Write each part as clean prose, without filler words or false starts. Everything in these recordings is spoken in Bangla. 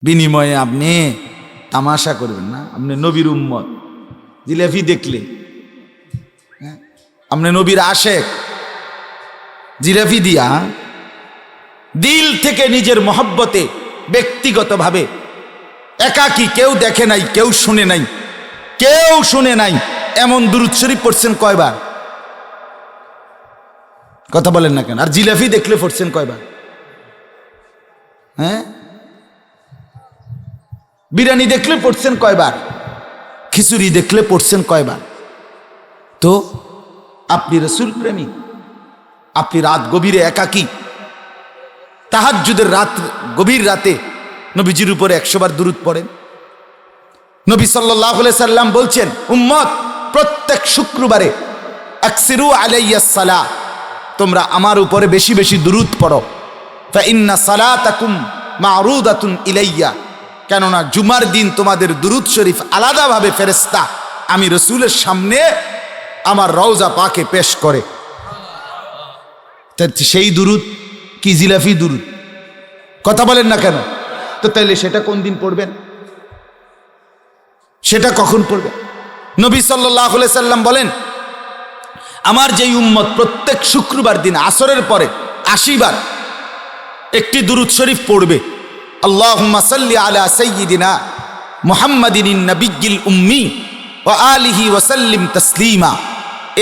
বিনিময়ে আপনি তামাশা করবেন না। আপনি নবীর উম্মত, জিলাপি দেখলে আপনি নবীর আশেক, জিলাপি দিয়া দিল থেকে নিজের মহব্বতে ব্যক্তিগতভাবে একাকী, কেউ দেখে নাই, কেউ শুনে নাই, কেউ শুনে নাই এমন দুরূদ শরীফ পড়ছেন কয়বার? কথা বলেন না কেন? আর জিলাপি দেখলে পড়ছেন কয়বার? হ্যাঁ, বিরিয়ানি দেখলে পড়ছেন কয়বার? খিচুড়ি দেখলে পড়ছেন কয়বার? তো আপনি রাসূল প্রেমী, আপনি রাত গভীরে একাকী, তাহাজ্জুদের রাত, গভীর রাতে নবীজির উপরে 100 বার দুরূদ পড়েন। নবী সাল্লাল্লাহু আলাইহি সাল্লাম বলছেন, উম্মত প্রত্যেক শুক্রবারে আকসিরু আলাইয়াস সালাহ, তোমরা আমার উপরে বেশি বেশি দুরূদ পড়ো। ফা ইন্না সালাতাকুম মা'রুদাতুন ইলাইয়া, কেননা জুমার দিন তোমাদের দুরূদ শরীফ আলাদাভাবে ফেরেশতা আমি রাসূলের সামনে আমার রওজা পাকে পেশ করে। সেই দুরূদ কি জিলাফি দুরূদ? কথা বলেন না কেন? তো তাইলে সেটা কোন দিন পড়বেন? সেটা কখন পড়বেন? নবী সাল্লাল্লাহু আলাইহি সাল্লাম বলেন, আমার যেই উম্মত প্রত্যেক শুক্রবার দিন আসরের পরে 80 বার একটি দুরূদ শরীফ পড়বে, আল্লাহুম্মা সাল্লি আলা সাইয়্যিদিনা মুহাম্মাদিন নাবিয়্যিল উম্মি ওয়া আলিহি ওয়া সাল্লিম তাসলিমা,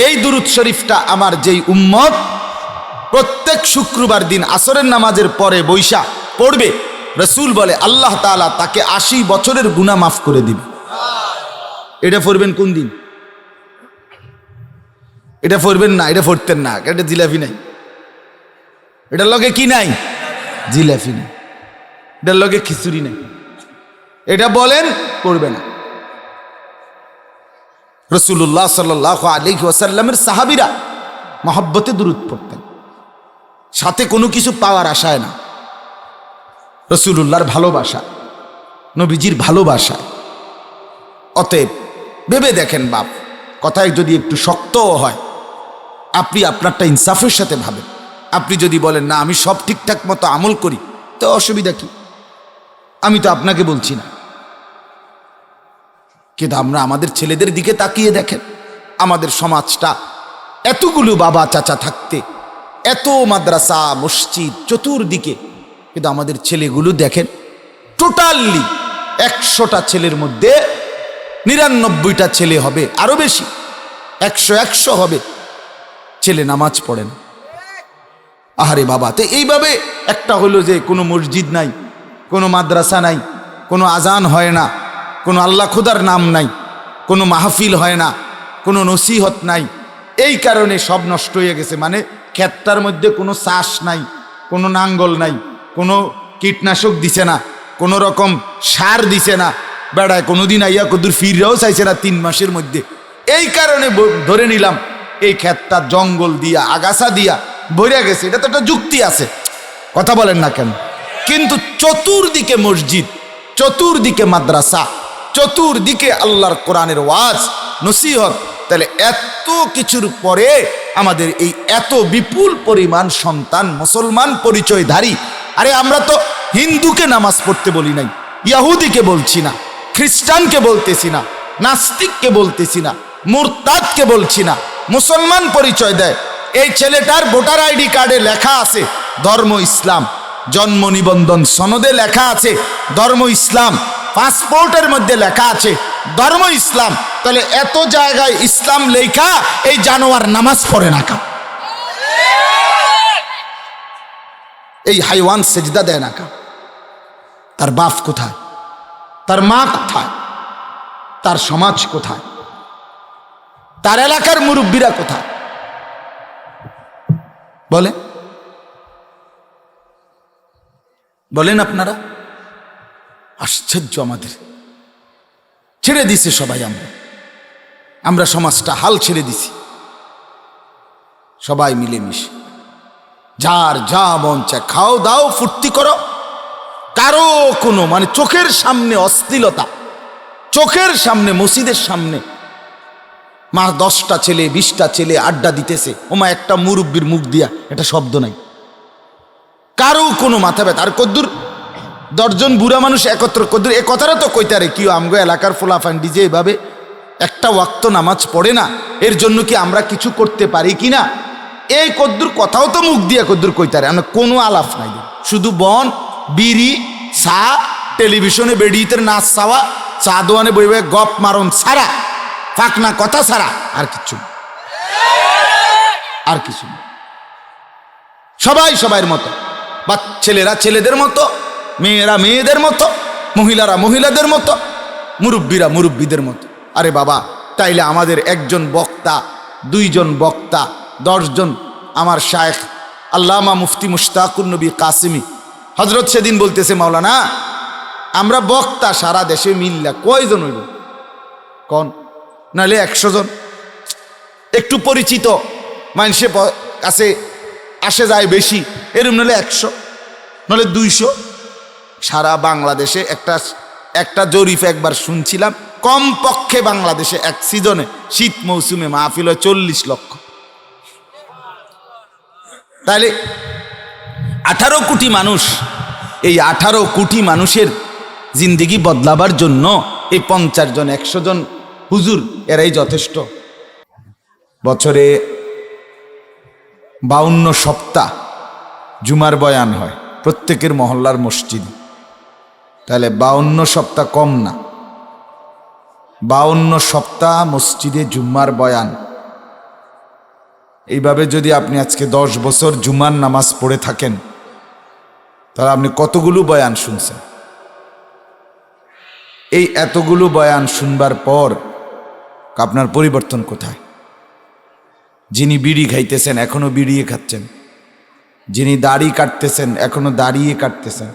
এই দুরূদ শরীফটা আমার যেই উম্মত প্রত্যেক শুক্রবার দিন আসরের নামাজের পরে বৈশা পড়বে, রাসূল বলে আল্লাহ তাআলা তাকে 80 বছরের গুনাহ মাফ করে দিবে। এটা পড়বেন কোন দিন? এটা পড়বেন না, এটা পড়তেন না, এটা জিলাপি নাই, এটার লগে কি নাই? জিলাপি নাই, এটার লগে খিচুড়ি নাই, এটা বলেন পড়বে না। রাসূলুল্লাহ সাল্লাল্লাহু আলাইহি ওয়াসাল্লামের সাহাবীরা মহব্বতে দুরূদ পড়তেন, সাথে কোনো কিছু পাওয়ার আশায় না, রাসূলুল্লাহর ভালোবাসা, নবীজির ভালোবাসা। অতএব ভেবে দেখেন বাপ, কথায় যদি একটু শক্তও হয়, আপনি আপনারটা ইনসাফের সাথে ভাবেন। আপনি যদি বলেন না আমি সব ঠিকঠাক মতো আমল করি, তো অসুবিধা কি? আমি তো আপনাকে বলছি না, কিন্তু আমরা আমাদের ছেলেদের দিকে তাকিয়ে দেখেন, আমাদের সমাজটা এতগুলো বাবা চাচা থাকতে, এত মাদ্রাসা মসজিদ চতুর্দিকে, কিন্তু আমাদের ছেলেগুলো দেখেন টোটালি 100টা ছেলের মধ্যে 99টা ছেলে হবে, আরো বেশি 100 হবে ছেলে নামাজ পড়ে না। আহারে বাবা, তো এইভাবে একটা হলো যে কোনো মসজিদ নাই, কোনো মাদ্রাসা নাই, কোনো আজান হয় না, কোনো আল্লাহ খোদার নাম নাই, কোনো মাহফিল হয় না, কোনো নসিহত নাই, এই কারণে সব নষ্ট হয়ে গেছে। মানে ক্ষেতটার মধ্যে কোনো চাষ নাই, কোনো নাঙ্গল নাই, কোনো কীটনাশক দিছে না, কোনো রকম সার দিছে না, বেড়ায় কোনোদিন আইয়া কদূর ফিররাও চাইছে না 3 মাসের মধ্যে। এই কারণে ধরে নিলাম এই ক্ষেতটা জঙ্গল দিয়া আগাছা দিয়া ভরে গেছে, এটা তো একটা যুক্তি আছে, কথা বলেন না কেন? কিন্তু চতুর্দিকে মসজিদ, চতুর্দিকে মাদ্রাসা, চতুর্দিকে আল্লাহর কোরআনের ওয়াজ নসিহত, তাহলে এত কিছুর পরে আমাদের এই এত বিপুল পরিমাণ সন্তান মুসলমান পরিচয়ধারী। আরে আমরা তো হিন্দুকে নামাজ পড়তে বলি নাই, ইহুদিকে বলছি না, খ্রিস্টানকে বলতেছি না, নাস্তিককে বলতেছি না, মুরতাদকে বলছি না, মুসলমান পরিচয় দেয়। এই ছেলেটার ভোটার আইডি কার্ডে লেখা আছে ধর্ম ইসলাম, জন্ম নিবন্ধন সনদে লেখা আছে ধর্ম ইসলাম, পাসপোর্টের মধ্যে লেখা আছে ধর্ম ইসলাম, তাহলে এত জায়গায় ইসলাম লেখা এই জানোয়ার নামাজ পড়ে না কা? এই হাইওয়ান সেজদা দেয় না কা? তার বাপ কোথায়? তার মা কোথায়? তার সমাজ কোথায়? তার এলাকার মুরব্বীরা কোথায়? বলে বলেন আপনারা। আশ্চর্য, আমাদের ছেড়ে দিছে সবাই, আমরা সমাজটা হাল ছেড়ে দিছি, সবাই মিলেমিশে যার যা মন চায় খাও দাও ফুর্তি করো, কারো কোনো মানে চোখের সামনে অশ্লীলতা, চোখের সামনে মসজিদের সামনে 10টা ছেলে 20টা ছেলে আড্ডা দিতেছে, ওমা একটা মুরব্বীর মুখ দিয়া এটা শব্দ নাই, কারো কোনো মাথা ব্যথা। আর কদ্দুর 10 জন বুড়া মানুষ একত্র কদ্দুর এ কথাটা তো কইতারে কি আমগো এলাকার ফোলাফান্ডি যে এভাবে একটা ওয়াক্ত নামাজ পড়ে না, এর জন্য কি আমরা কিছু করতে পারি কি না, এই কদ্দুর কথাও তো মুখ দিয়ে কদ্দুর কইতারে। আমরা কোনো আলাপ নাই, শুধু বন বিড়ি চা, টেলিভিশনে বেডিতের নাচ চাওয়া, চা দোয়ানে বই বই গপ মারন ছাড়া, ফাঁকনা কথা ছাড়া আর কিছু না, আর কিছু না। সবাই সবার মতো, বা ছেলেরা ছেলেদের মতো, মেয়েরা মেয়েদের মতো, মহিলারা মহিলাদের মতো, মুরব্বীরা মুরব্বীদের মতো। আরে বাবা, তাইলে আমাদের একজন বক্তা, 2 জন বক্তা, 10 জন আমার শায়েখ আল্লামা মুফতি মুশতাকুর নবী কাসিমি হজরত সেদিন বলতেছে, মাওলানা আমরা বক্তা সারা দেশে মিল্লা কয়জন হইব কোন, নাহলে 100 জন, একটু পরিচিত মানুষের কাছে আসে যায় বেশি, এরম নাহলে 100, নাহলে 200। সারা বাংলাদেশে একটা জরিপ একবার শুনছিলাম, কমপক্ষে বাংলাদেশে এক সিজনে শীত মৌসুমে মাহফিল হয় 40 লক্ষ। তাহলে 18 কোটি মানুষ, এই 18 কোটি মানুষের জিন্দেগি বদলাবার জন্য এই 50 জন 100 জন হুজুর এরাই যথেষ্ট। বছরে 52 সপ্তাহ জুমার বয়ান হয় প্রত্যেকের মহল্লার মসজিদে, তাহলে 52 সপ্তাহ কম না, 52 সপ্তাহ মসজিদে জুম্মার বয়ান। এইভাবে যদি আপনি আজকে 10 বছর জুমার নামাজ পড়ে থাকেন, তাহলে আপনি কতগুলো বয়ান শুনছেন? এই এতগুলো বয়ান শুনবার পর আপনার পরিবর্তন কোথায়? যিনি বিড়ি খাইতেছেন এখনো বিড়িয়ে খাচ্ছেন, যিনি দাড়ি কাটতেছেন এখনো দাঁড়িয়ে কাটতেছেন,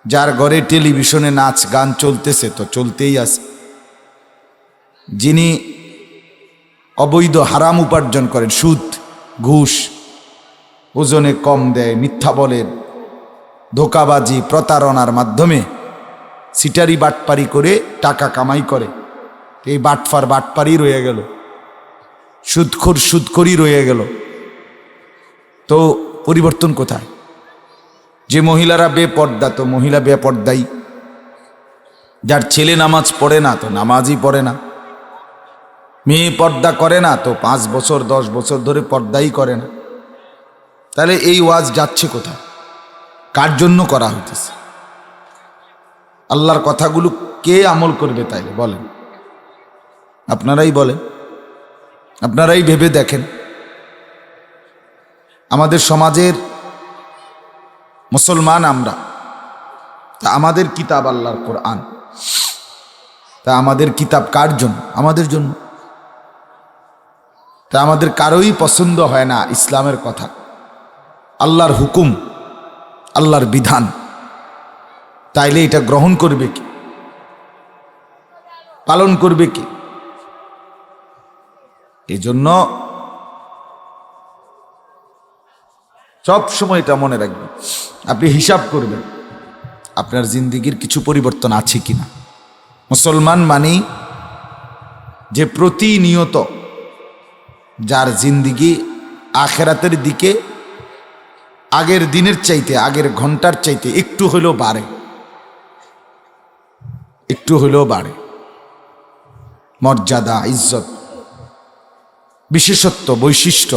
যার ঘরে টেলিভিশনে নাচ গান চলতেছে তো চলতেই আছে, যিনি অবৈধ হারাম উপার্জন করেন, সুদ ঘুষ, ওজনে কম দেয়, মিথ্যা বলেন, ধোকাবাজি প্রতারণার মাধ্যমে সিটারি বাটপারি করে টাকা কামাই করে, এই বাটফার বাটপারি রয়ে গেল, সুদখোর সুদখোরই রয়ে গেল। তো পরিবর্তন কোথায়? যে মহিলারা বেপর্দা তো মহিলা বেপর্দাই, যার ছেলে নামাজ পড়ে না তো নামাজই পড়ে না, মেয়ে পর্দা করে না তো 5 বছর 10 বছর ধরে পর্দাই করে না। তাহলে এই ওয়াজ যাচ্ছে কোথায়? কার জন্য করা হইতেছে? আল্লাহর কথাগুলো কে আমল করবে তাইলে বলেন? আপনারাই বলেন, আপনারাই ভেবে দেখেন। আমাদের সমাজের মুসলমান আমরা, তা আমাদের কিতাব আল্লাহর কোরআন, তা আমাদের কিতাব কার জন্য? আমাদের জন্য। তা আমাদের কারোই পছন্দ হয় না ইসলামের কথা, আল্লাহর হুকুম, আল্লাহর বিধান, তাইলে এটা গ্রহণ করবে কি, পালন করবে কি? এই জন্য সব সময় এটা মনে রাখবেন, আপনি হিসাব করবেন আপনার জিন্দেগির কিছু পরিবর্তন আছে কিনা। মুসলমান মানেই যে প্রতিনিয়ত যার জিন্দেগি আখেরাতের দিকে আগের দিনের চাইতে, আগের ঘন্টার চাইতে একটু হলেও বাড়ে, একটু হলেও বাড়ে, মর্যাদা ইজ্জত বিশেষত্ব বৈশিষ্ট্য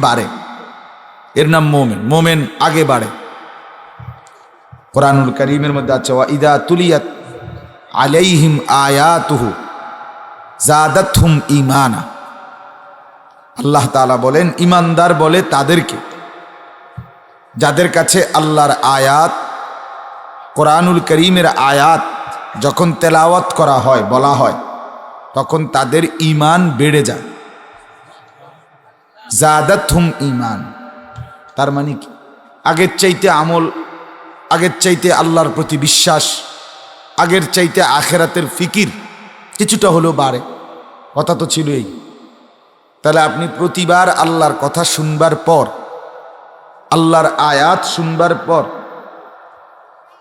বাড়ে, এর নাম মোমেন। মোমেন আগে বাড়ে। কোরআনুল কারীমের মধ্যে আছে, ওয়া ইদা তুলিয়াত আলাইহিম আয়াতুহু যাদাতহুম ঈমানা। আল্লাহ তাআলা বলেন, ঈমানদার বলে তাদেরকে যাদের কাছে আল্লাহর আয়াত, কোরআনুল কারীমের আয়াত যখন তেলাওয়াত করা হয়, বলা হয়, তখন তাদের ঈমান বেড়ে যায়। যাদাতহুম ঈমান, তার মানে কি? আগের চাইতে আমল, আগের চাইতে আল্লাহর প্রতি বিশ্বাস, আগের চাইতে আখেরাতের ফিকির কিছুটা হলেও বাড়ে। কথা তো ছিল এই। তাহলে আপনি প্রতিবার আল্লাহর কথা শুনবার পর, আল্লাহর আয়াত শুনবার পর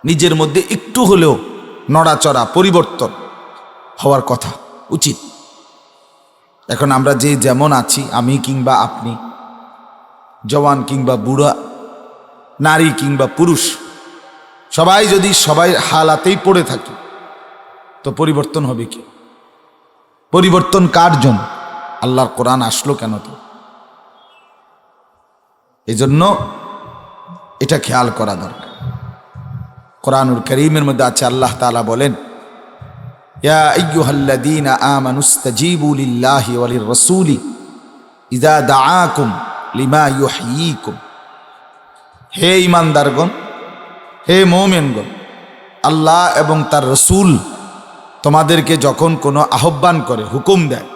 নিজের মধ্যে একটু হলেও নড়াচড়া পরিবর্তন হওয়ার কথা, উচিত। এখন আমরা যে যেমন আছি, আমি কিংবা আপনি, জওয়ান কিংবা বুড়া, নারী কিংবা পুরুষ, সবাই যদি সবাই হালাতেই পড়ে থাকে তো পরিবর্তন হবে কি? পরিবর্তন কার জন্য? আল্লাহর কোরআন আসলো কেন? তো এই জন্য এটা খেয়াল করা দরকার। কোরআনুল কারীমের মধ্যে আছে, আল্লাহ তাআলা বলেন, ইয়া আইয়ুহাল্লাযীনা আমানুস্তাজীবু লিল্লাহি ওয়া লির-রাসূলি ইযা দাআকুম লিমা ইউহয়ীকুম। হে ঈমানদারগণ, হে মুমিনগণ, আল্লাহ এবং তার রসূল তোমাদেরকে যখন কোনো আহ্বান করে, হুকুম দেয়,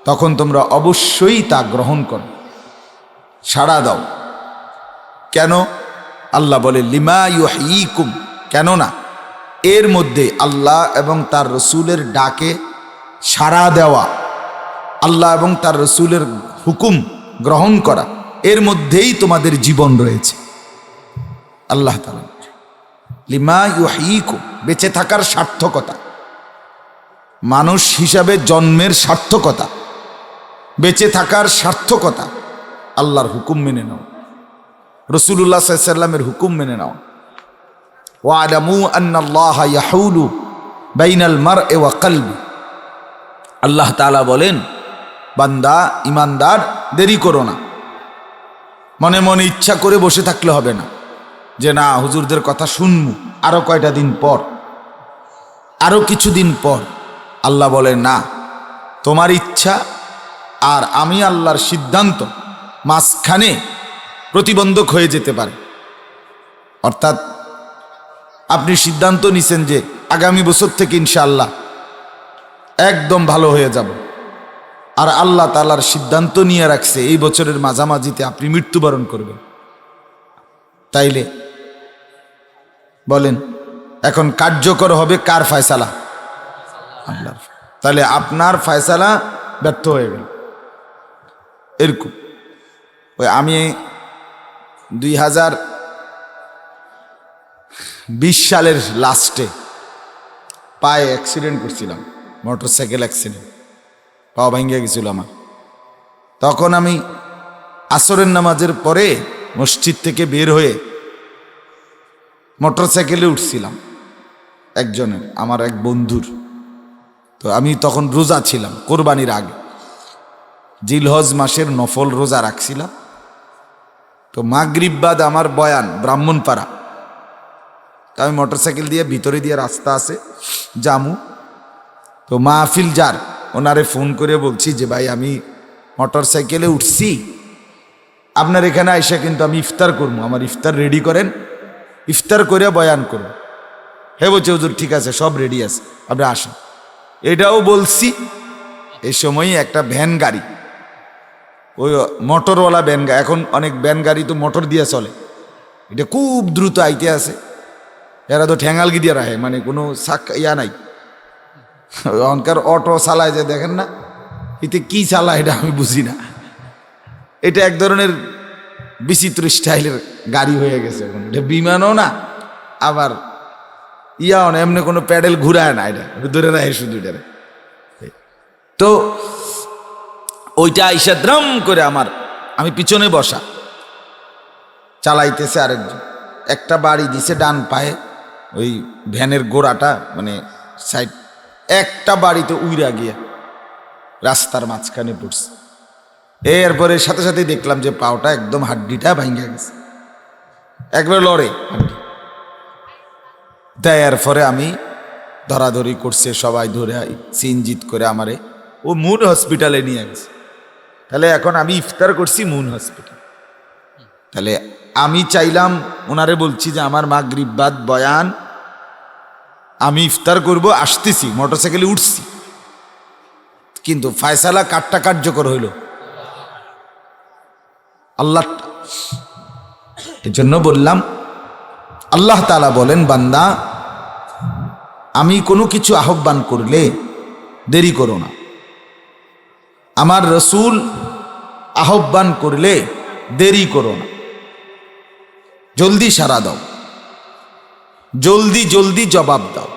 তখন তোমরা অবশ্যই তা গ্রহণ করো, সাড়া দাও। কেন? আল্লাহ বলে লিমা ইউহয়ীকুম, কেননা এর মধ্যে আল্লাহ এবং তার রসূলের ডাকে সাড়া দেওয়া, আল্লাহ এবং তার রসূলের হুকুম গ্রহণ করা, এর মধ্যেই তোমাদের জীবন রয়েছে। আল্লাহ তাআলা লিমা ইউহয়ীকুম, বেঁচে থাকার সার্থকতা, মানুষ হিসাবে জন্মের সার্থকতা, বেঁচে থাকার সার্থকতা আল্লাহর হুকুম মেনে নাও, রাসূলুল্লাহ সাল্লাল্লাহু আলাইহি ওয়াসাল্লামের হুকুম মেনে নাও। ওয়ালামু আন্নাল্লাহা ইয়াহুলু বাইনাল মারই ওয়া কলবি। আল্লাহ তাআলা বলেন, বান্দা ইমানদার, দেরি করো না। মনে মনে ইচ্ছা করে বসে থাকলে হবে না যে না হুজুরদের কথা শুনবো আরো কয়টা দিন পর, আরো কিছুদিন পর। আল্লাহ বলেন না, তোমার ইচ্ছা আর আমি আল্লাহর সিদ্ধান্ত মাঝখানে প্রতিবন্ধক হয়ে যেতে পারে। অর্থাৎ আপনি সিদ্ধান্ত নিছেন যে আগামী বছর থেকে ইনশাআল্লাহ একদম ভালো হয়ে যাব, আর আল্লাহ তাআলার সিদ্ধান্ত নিয়ে রাখছে এই বছরের মাঝামাঝিতে আপনি মৃত্যুবরণ করবেন। তাইলে বলেন এখন কার্যকর হবে কার ফয়সালা? আল্লাহর। তাহলে আপনার ফয়সালা ব্যর্থ হয়ে গেল। এরকম ওই আমি 2020 সালের লাস্টে পায়ে অ্যাক্সিডেন্ট করছিলাম, মোটরসাইকেল অ্যাক্সিডেন্ট, পা ভেঙে গেছিল আমার। তখন আমি আসরের নামাজের পরে মসজিদ থেকে বের হয়ে মোটরসাইকেলে উঠছিলাম একজনের, আমার এক বন্ধুর। তো আমি তখন রোজা ছিলাম, কোরবানির আগে জিলহজ মাসের নফল রোজা রাখছিলাম। তো মাগরিব বাদ আমার বয়ান ব্রাহ্মণপাড়া, আমি মোটরসাইকেল দিয়ে ভিতরে দিয়ে রাস্তা আছে জামু। তো মাহফিল যার, ওনারে ফোন করে বলছি যে ভাই আমি মোটরসাইকেলে উঠছি, আপনার এখানে আইসা কিন্তু আমি ইফতার করবো, আমার ইফতার রেডি করেন, ইফতার করে বয়ান করব। হে বলছে হুজুর ঠিক আছে, সব রেডি আছে, আপনি আসেন। এটাও বলছি, এই সময়ই একটা ভ্যান গাড়ি, ওই মোটরওয়ালা ভ্যান গাড়ি, এখন অনেক ভ্যান গাড়ি তো মোটর দিয়ে চলে, এটা খুব দ্রুত আইতে আছে। এরা তো ঠ্যাঙ্গালগি দিয়ে রাখে, মানে কোনো ইয়া নাই। অনকার অটো চালায় যে দেখেন না, এতে কি চালায় এটা আমি বুঝি না। এটা এক ধরনের বিচিত্র স্টাইলের গাড়ি হয়ে গেছে এখন। এটা বিমানও না, আবার ইয়াও না, এমনি কোনো প্যাডেল ঘুরায় না, এটা ধরে রাখে শুধু এটা। তো ওইটা আইসা দ্রাম করে আমি পিছনে বসা, চালাইতেছে আরেকজন, একটা বাড়ি দিছে ডান পায়ে, ওই ভ্যানের গোড়াটা মানে সাইড, একটা বাড়িতে উইরা গিয়া রাস্তার মাঝখানে পড়ছে। এরপরে সাথে সাথে দেখলাম যে পাওটা একদম হাড্ডিটা ভাঙ্গা গেছে, একবার লড়ে হাড্ডি। তাই এরপরে আমি ধরাধরি করছে, সবাই ধরে সিনজিত করে আমারে ও মুন হসপিটালে নিয়ে গেছে। তাহলে এখন আমি ইফতার করছি মুন হসপিটাল। তাহলে আমি চাইলাম, ওনারে বলছি যে আমার মাগরিব বাদ বয়ান, আমি ইফতার করব, আসতেছি, মোটরসাইকেলে উঠছি, কিন্তু ফয়সালা কাটটা কার্যকর হইল আল্লাহ। এই জন্য বললাম, আল্লাহ তাআলা বলেন, বান্দা আমি কোনো কিছু আহ্বান করলে দেরি করো না, আমার রসূল আহ্বান করলে দেরি করো না, জলদি সাড়া দাও, জলদি জলদি জবাব দাও।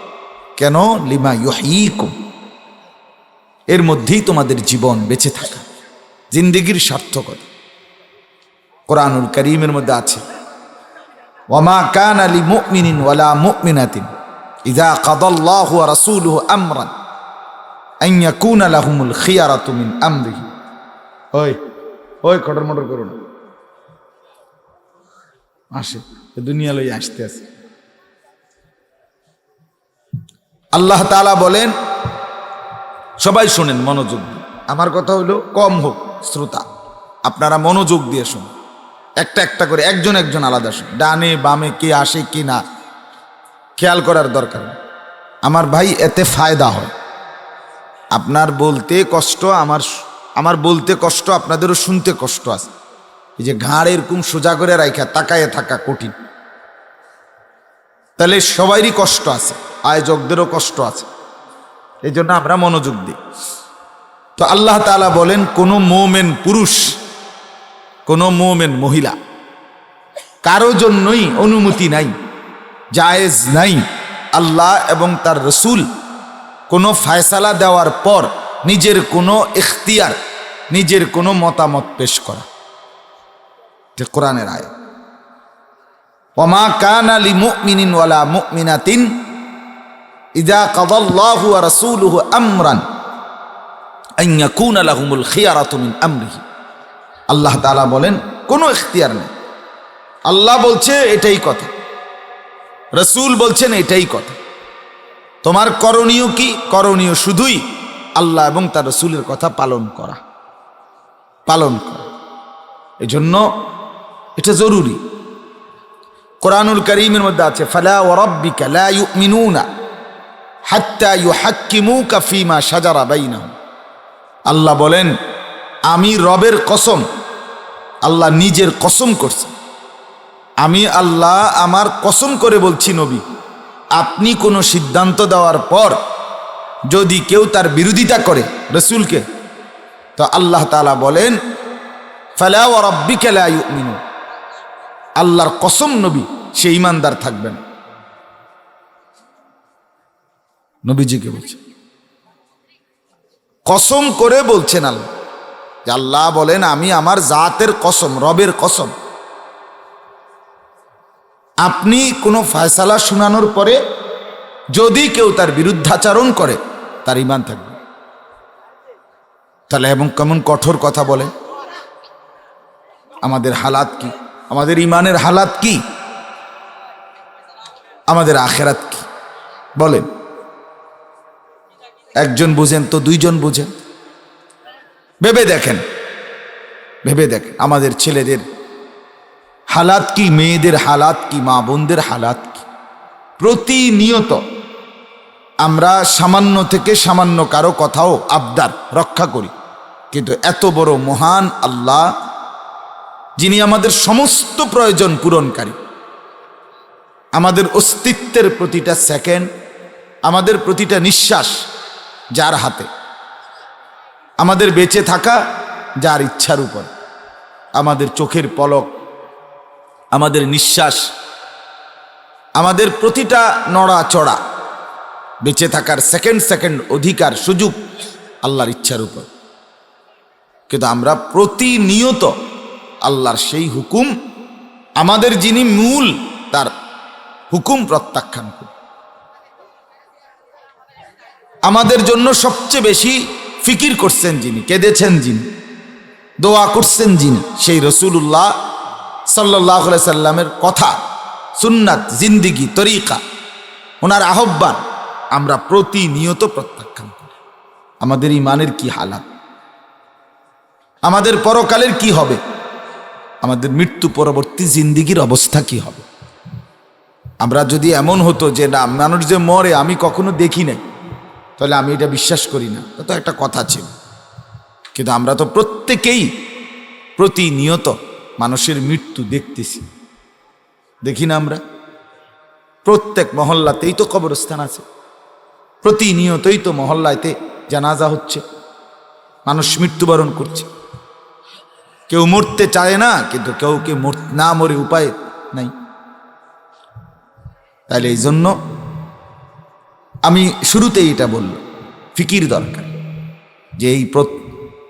কেন? লিমা ইউহয়ীকুম, এর মধ্যেই তোমাদের জীবন, বেঁচে থাকা, জিন্দেগির সার্থকতা। কোরআনুল কারীমের মধ্যে আছে, ওয়ামা কানা লিমুমিনিন ওয়ালা মুমিনাতিন ইযা কাদাল্লাহু ওয়া রাসূলুহু আমরান আন ইয়াকুনা লাহুমুল খিয়ারাতু মিন আমরিহি। ওই খটর মটর করুন, আসে দুনিয়া লই আসতে আছে। আল্লাহ তাআলা বলেন, সবাই শোনেন মনোযোগ দিয়ে, আমার কথা হলো কম হোক শ্রোতা, আপনারা মনোযোগ দিয়ে শুনুন, একটা একটা করে একজন একজন আলাদা শুনুন, ডানে বামে কে আসে কি না খেয়াল করার দরকার নেই। আমার ভাই এতে ফায়দা হয়, আপনার বলতে কষ্ট, আমার বলতে কষ্ট, আপনাদেরও শুনতে কষ্ট আছে। এই যে ঘাড় এরকম সোজা করে রাখা তাকায়ে থাকা কঠিন, তাহলে সবারই কষ্ট আছে, আয়োজকদেরও কষ্ট আছে, এই জন্য আমরা মনোযোগ দিই। তো আল্লাহ তাআলা বলেন, কোনো মুমিন পুরুষ, কোনো মুমিন মহিলা, কারো জন্যই অনুমতি নাই, জায়েজ নাই আল্লাহ এবং তার রসুল কোনো ফায়সালা দেওয়ার পর নিজের কোনো ইখতিয়ার, নিজের কোনো মতামত পেশ করা। এটা কোরআনের আয়াত। ওয়ামা কানা লিমুমিনিন ওয়ালা মুমিনাতিন ইযা কাদাল্লাহু ওয়া রাসূলুহু আমরান আন ইয়াকুনা লাহুমুল খিয়ারাতু মিন আমরিহি। আল্লাহ তাআলা বলেন, কোনো ইখতিয়ার নেই, আল্লাহ বলছে এটাই কথা, রসুল বলছেন এটাই কথা, তোমার করণীয় কি? করণীয় শুধুই আল্লাহ এবং তার রসুলের কথা পালন করা। এই জন্য এটা জরুরি। কোরআনুল কারীমের মধ্যে আছে, ফালা ওয়া রাব্বিকা লা ইউমিনুনা হাত্তা ইউহাক্কিমুকা ফীমা শাজারা বাইনাহুম। আল্লাহ বলেন, আমি রবের কসম, আল্লাহ নিজের কসম করছে, আমি আল্লাহ আমার কসম করে বলছি নবী, আপনি কোনো সিদ্ধান্ত দেওয়ার পর যদি কেউ তার বিরোধিতা করে রসুলকে, তো আল্লাহ তাআলা বলেন, ফালা ওয়া রাব্বিকা লা ইউমিনুন, আল্লাহর কসম নবী সে ঈমানদার থাকবেন। নবীজিকে বলছে, কসম করে বলছেন আল্লাহ, যে আল্লাহ বলেন, আমি আমার জাতের কসম, রবের কসম, আপনি কোনো ফয়সালা শোনানোর পরে যদি কেউ তার বিরুদ্ধাচরণ করে তার ঈমান থাকবে। তাহলে এবং কেমন কঠোর কথা বলে, আমাদের হালাত কি, আমাদের ঈমানের হালাত কি, আমাদের আখিরাত কি বলেন। একজন বুঝেন তো দুইজন বুঝেন, ভেবে দেখেন আমাদের ছেলেদের হালাত কি, মেয়েদের হালাত কি, মা বোনদের হালাত কি। প্রতিনিয়ত আমরা সামান্য থেকে সামান্য কারো কথাও আবদার রক্ষা করি, কিন্তু এত বড় মহান আল্লাহ, যিনি আমাদের সমস্ত প্রয়োজন পূরণকারী, আমাদের অস্তিত্বের প্রতিটা সেকেন্ড, আমাদের প্রতিটা নিঃশ্বাস যার হাতে, আমাদের বেঁচে থাকা যার ইচ্ছার উপর, আমাদের চোখের পলক, আমাদের নিঃশ্বাস, আমাদের প্রতিটা নড়াচড়া, বেঁচে থাকার সেকেন্ড সেকেন্ড অধিকার সুযোগ আল্লাহর ইচ্ছার উপর। কিন্তু আমরা প্রতিনিয়ত আল্লাহর সেই হুকুম, আমাদের যিনি মূল, তার হুকুম প্রত্যাখ্যান করি। আমাদের জন্য সবচেয়ে বেশি ফিকির করছেন যিনি, কেঁদেছেন যিনি, দোয়া করছেন যিনি, সেই রাসূলুল্লাহ সাল্লাল্লাহু আলাইহি সাল্লামের কথা, সুন্নাত, জিন্দিগি, তরিকা, ওনার আহ্বান আমরা প্রতিনিয়ত প্রত্যাখ্যান করি। আমাদের ঈমানের কি হালাত, আমাদের পরকালের কি হবে, আমাদের মৃত্যু পরবর্তী জিন্দিগির অবস্থা কি হবে। আমরা যদি এমন হতো যে না, মানুষ যে মরে আমি কখনো দেখি নাই, তাহলে আমি এটা বিশ্বাস করি না, তো একটা কথা ছিল। কিন্তু আমরা তো প্রত্যেকেই প্রতিনিয়ত মানুষের মৃত্যু দেখতেছি, দেখি না? আমরা প্রত্যেক মহল্লাতেই তো কবরস্থান আছে, প্রতিনিয়তই তো মহল্লাতে জানাজা হচ্ছে, মানুষ মৃত্যুবরণ করছে। কেউ মরতে চায় না, কিন্তু কেউকে না মরে উপায় নাই। তাহলে এই জন্য আমি শুরুতেই এটা বললাম, ফিকির দরকার, যে এই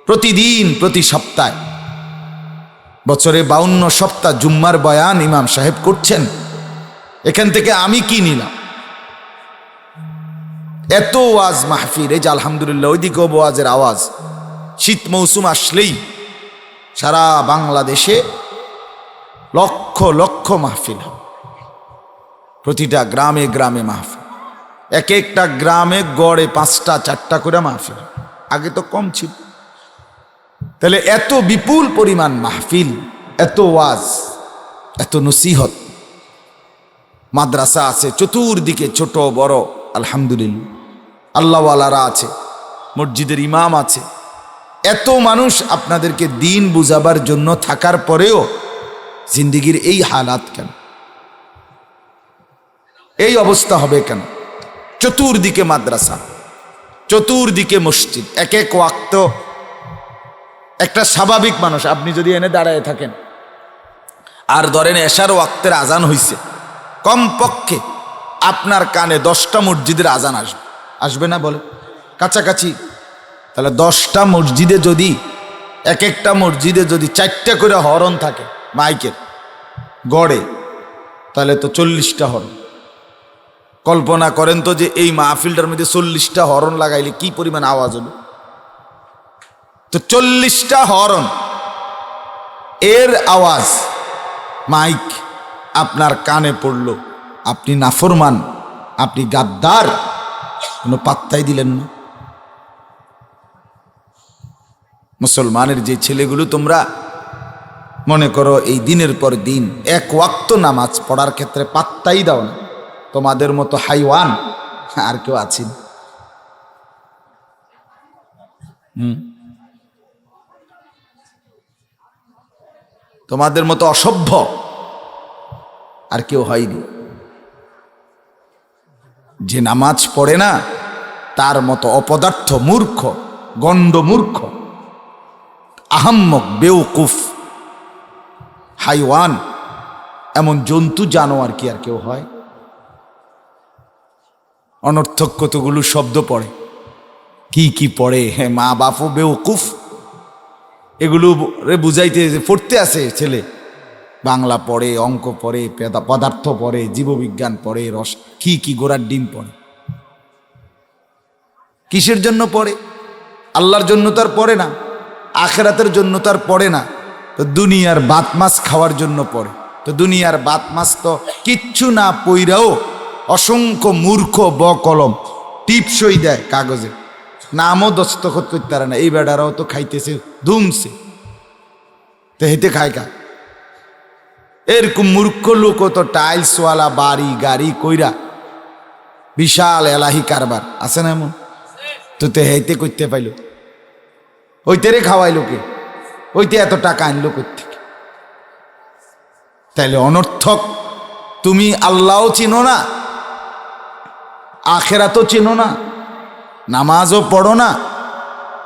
প্রতিদিন, প্রতি সপ্তাহে, বছরে 52 সপ্তাহ জুম্মার বয়ান ইমাম সাহেব করছেন, এখান থেকে আমি কি নিলাম? এত ওয়াজ মাহফিল, এই যে আলহামদুলিল্লাহ ওইদিকেও ওয়াজের আওয়াজ। শীত মৌসুম আসলেই সারা বাংলাদেশে লক্ষ লক্ষ মাহফিল হবে, প্রতিটা গ্রামে গ্রামে মাহফিল, এক একটা গ্রামে গড়ে 5টা 4টা করে মাহফিল, আগে তো কম ছিল। তাহলে এত বিপুল পরিমাণ মাহফিল, এত ওয়াজ, এত নসিহত, মাদ্রাসা আছে চতুর্দিকে, ছোট বড় আলহামদুলিল্লাহ, আল্লাহওয়ালারা আছে, মসজিদের ইমাম আছে, এত মানুষ আপনাদেরকে দিন বুঝাবার জন্য থাকার পরেও জিন্দিগির এই হালাত কেন, এই অবস্থা হবে কেন? চতুর্দিকে মাদ্রাসা, চতুর্দিকে মসজিদ, এক এক ওয়াক্ত। একটা স্বাভাবিক মানুষ, আপনি যদি এনে দাঁড়ায় থাকেন আর ধরেন এশার ওয়াক্তের আজান হইছে, কমপক্ষে আপনার কানে 10টা মসজিদের আজান আসবে, আসবে না বলে? কাছাকাছি। তাহলে 10টা মসজিদে যদি, এক একটা মসজিদে যদি 4টা করে হরন থাকে মাইকের গড়ে, তাহলে তো 40টা হরন। কল্পনা করেন তো যে এই মাহফিলটার মধ্যে 40টা হরন লাগাইলে কি পরিমাণ আওয়াজ হবে। তো 40টা হরন এর আওয়াজ মাইক আপনার কানে পড়ল, আপনি নাফরমান, আপনি গাদ্দার, কোনো পাত্তাই দিলেন না। মুসলমানের যে ছেলেগুলো তোমরা মনে করো এই দিনের পর দিন এক ওয়াক্ত নামাজ পড়ার ক্ষেত্রে পাত্তাই দাও না, তোমাদের মতো হাইওয়ান আর কেউ আছেন? তোমাদের মতো অসভ্য আর কেউ হয়নি। যে নামাজ পড়ে না তার মতো অপদার্থ, মূর্খ, গণ্ড মূর্খ, আহাম্মক, বেওকুফ, হাইওয়ান, এমন জন্তু জানোয়ার কি আর কেউ হয়? অনর্থক কতগুলো শব্দ পড়ে, কি কি পড়ে, হ্যাঁ, মা বাপও বেওকুফ, এগুলো বুঝাইতে পড়তে আসে ছেলে, বাংলা পড়ে, অঙ্ক পড়ে, পদার্থ পড়ে, জীববিজ্ঞান পড়ে, রস, কি কি গোড়ার ডিম পড়ে। কিসের জন্য পড়ে? আল্লাহর জন্য তার পড়ে না, আখেরাতের জন্য তার পড়ে না, তো দুনিয়ার বাত মাছ খাওয়ার জন্য পড়ে। তো দুনিয়ার বাত মাছ তো কিচ্ছু না পইরাও অসংখ্য মূর্খ বকলম টিপসই দেয় কাগজে, নামও দস্তখত করতে পারে না। এই বেড়ারাও তো খাইতেছে ধুমছে, তো হেঁটে খায় কা? এরকম মূর্খ লোক তো টাইলসওয়ালা বাড়ি গাড়ি কইরা বিশাল এলাহি কারবার আছে না এমন? তো তে হেঁটে করতে পাইল, ওইতে রে খাওয়াইলো কে? ওইতে এত টাকা আনলো কোত্থেকে? তাইলে অনর্থক, তুমি আল্লাহও চিনো না, আখেরাতও চিনো না, নামাজও পড়ো না,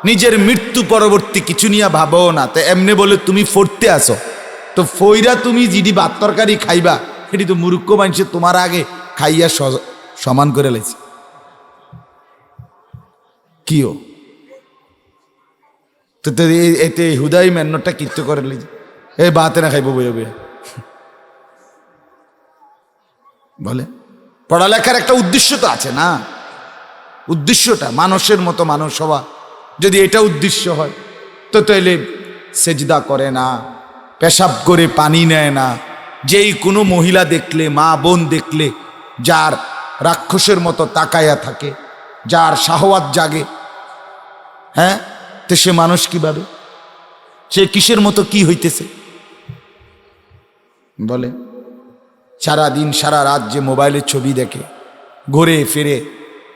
নিজের মৃত্যু পরবর্তী কিছু নিয়ে ভাবো না। তো এমনি বলে তুমি ফরতে আসো, তো ফইরা তুমি জিডি ভাত তরকারি খাইবা, এটি তো মূর্খ মানুষে তোমার আগে খাইয়া সমান করে লাইছে। কিও তো এতে হুদাই মেন্নটা কিচ্ছু করে লিজ, এ বাতে না খাইব বইয়া বইয়া বলে। পড়ালেখার একটা উদ্দেশ্য তো আছে না, উদ্দেশ্যটা মানুষের মতো মানুষ হওয়া। যদি এটা উদ্দেশ্য হয় তো তাইলে সেজদা করে না, পেশাব করে পানি নেয় না, যেই কোনো মহিলা দেখলে, মা বোন দেখলে যার রাক্ষসের মতো তাকায়া থাকে, যার শাহওয়াত জাগে, হ্যাঁ, তো সে মানুষ কিভাবে? সে কিসের মতো কি হইতেছে বলে? সারা দিন সারা রাত যে মোবাইলের ছবি দেখে, ঘুরে ফিরে,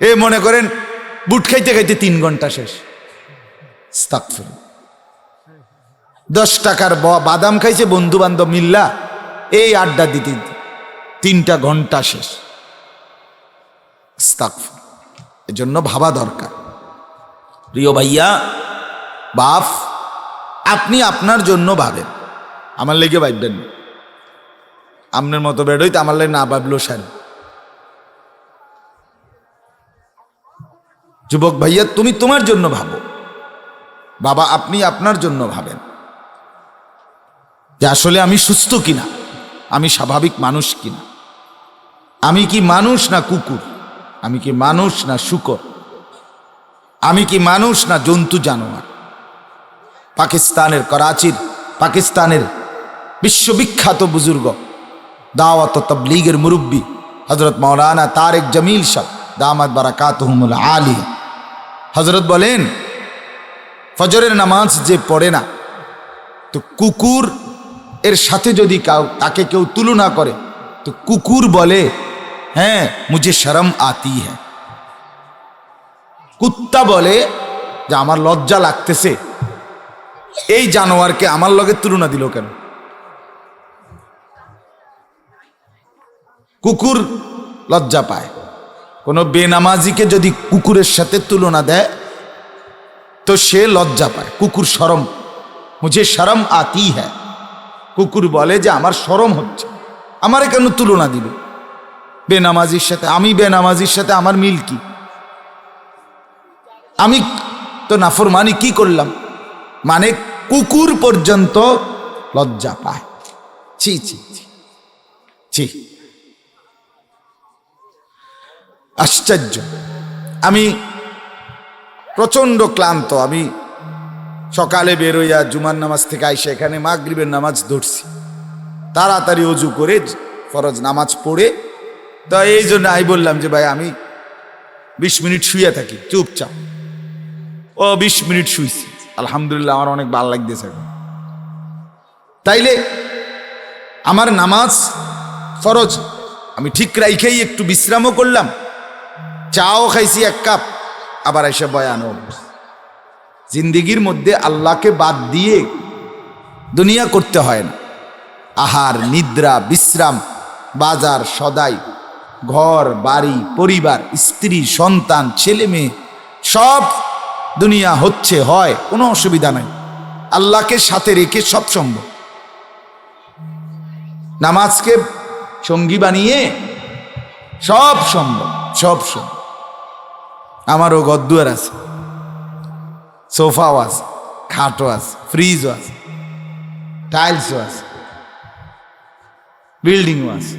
এ মনে করেন বুট খাইতে খাইতে 3 ঘন্টা শেষ। 10 টাকার বাদাম খাইছে বন্ধু বান্ধব মিল্লা, এই আড্ডা দিতে 3টা ঘন্টা শেষ। এজন্য ভাবা দরকার। প্রিয় ভাইয়া, বাপ, আপনি আপনার জন্য ভাবেন, আমার লেগে ভাববেন না। আপনার মতো বেড়ই তো আমার লেগে না ভাবলো সারি। যুবক ভাইয়া, তুমি তোমার জন্য ভাবো, বাবা আপনি আপনার জন্য ভাবেন যে আসলে আমি সুস্থ কিনা, আমি স্বাভাবিক মানুষ কিনা। আমি কি মানুষ না কুকুর? আমি কি মানুষ না শূকর? আমি কি মানুষ না জন্তু জানোয়ার? পাকিস্তানের করাচির, পাকিস্তানের বিশ্ববিখ্যাত বুজুর্গ, দাওয়াত ও তাবলীগের মুরব্বী হযরত মাওলানা তারেক জামিল সাহেব দামাত বারাকাতুহুমুল আলিয়া হযরত বলেন, ফজরের নামাজ যে পড়ে না, তো কুকুর এর সাথে যদি তাকে কেউ তুলনা করে, তো কুকুর বলে, হ্যাঁ মুঝে শরম আতি হ্যায়। কুত্তা বলে যে আমার লজ্জা লাগতেছে, এই জানোয়ারকে আমার লগে তুলনা দিল কেন? কুকুর লজ্জা পায়। কোনো বেনামাজিকে যদি কুকুরের সাথে তুলনা দেয় তো সে লজ্জা পায়। কুকুর শরম, মুঝে শরম আতি হ্যায়। কুকুর বলে যে আমার শরম হচ্ছে, আমারে কেন তুলনা দিল বেনামাজির সাথে? আমি বেনামাজির সাথে আমার মিল কি? আমি তো নাফরমানি কি করলাম? মানে কুকুর পর্যন্ত লজ্জা পায়। ছি ছি ছি ছি, আশ্চর্য। আমি প্রচন্ড ক্লান্ত। আমি সকালে বেরোইয়া জুমার নামাজ থেকে আইসা এখানে মাগরিবের নামাজ ধরছি, তাড়াতাড়ি অজু করে ফরজ নামাজ পড়ে। তো এই জন্য আমি বললাম যে ভাই আমি 20 মিনিট শুয়ে থাকি চুপচাপ। ও 20 মিনিট শুইছি, আলহামদুলিল্লাহ আমার অনেক ভালো লাগতেছে। তাইলে আমার নামাজ ফরজ, আমি ঠিক রাইখেই একটু বিশ্রামও করলাম, চাও খাইছি 1 কাপ, আবার এসে বয়ানও। জিন্দিগির মধ্যে আল্লাহকে বাদ দিয়ে দুনিয়া করতে হয় না। আহার, নিদ্রা, বিশ্রাম, বাজার, সদাই, ঘর বাড়ি, পরিবার, স্ত্রী, সন্তান, ছেলে মেয়ে, সব দুনিয়া হচ্ছে, হয়, কোনো অসুবিধা নাই। আল্লাহকে সাথে রেখে সব সম্ভব। নামাজকে সঙ্গী বানিয়ে সব সম্ভব, সব সম্ভব। আমারও ঘরদুয়ার আছে, সোফাও আছে, খাটও আছে, ফ্রিজও আছে, টাইলসও আছে, বিল্ডিংও আছে,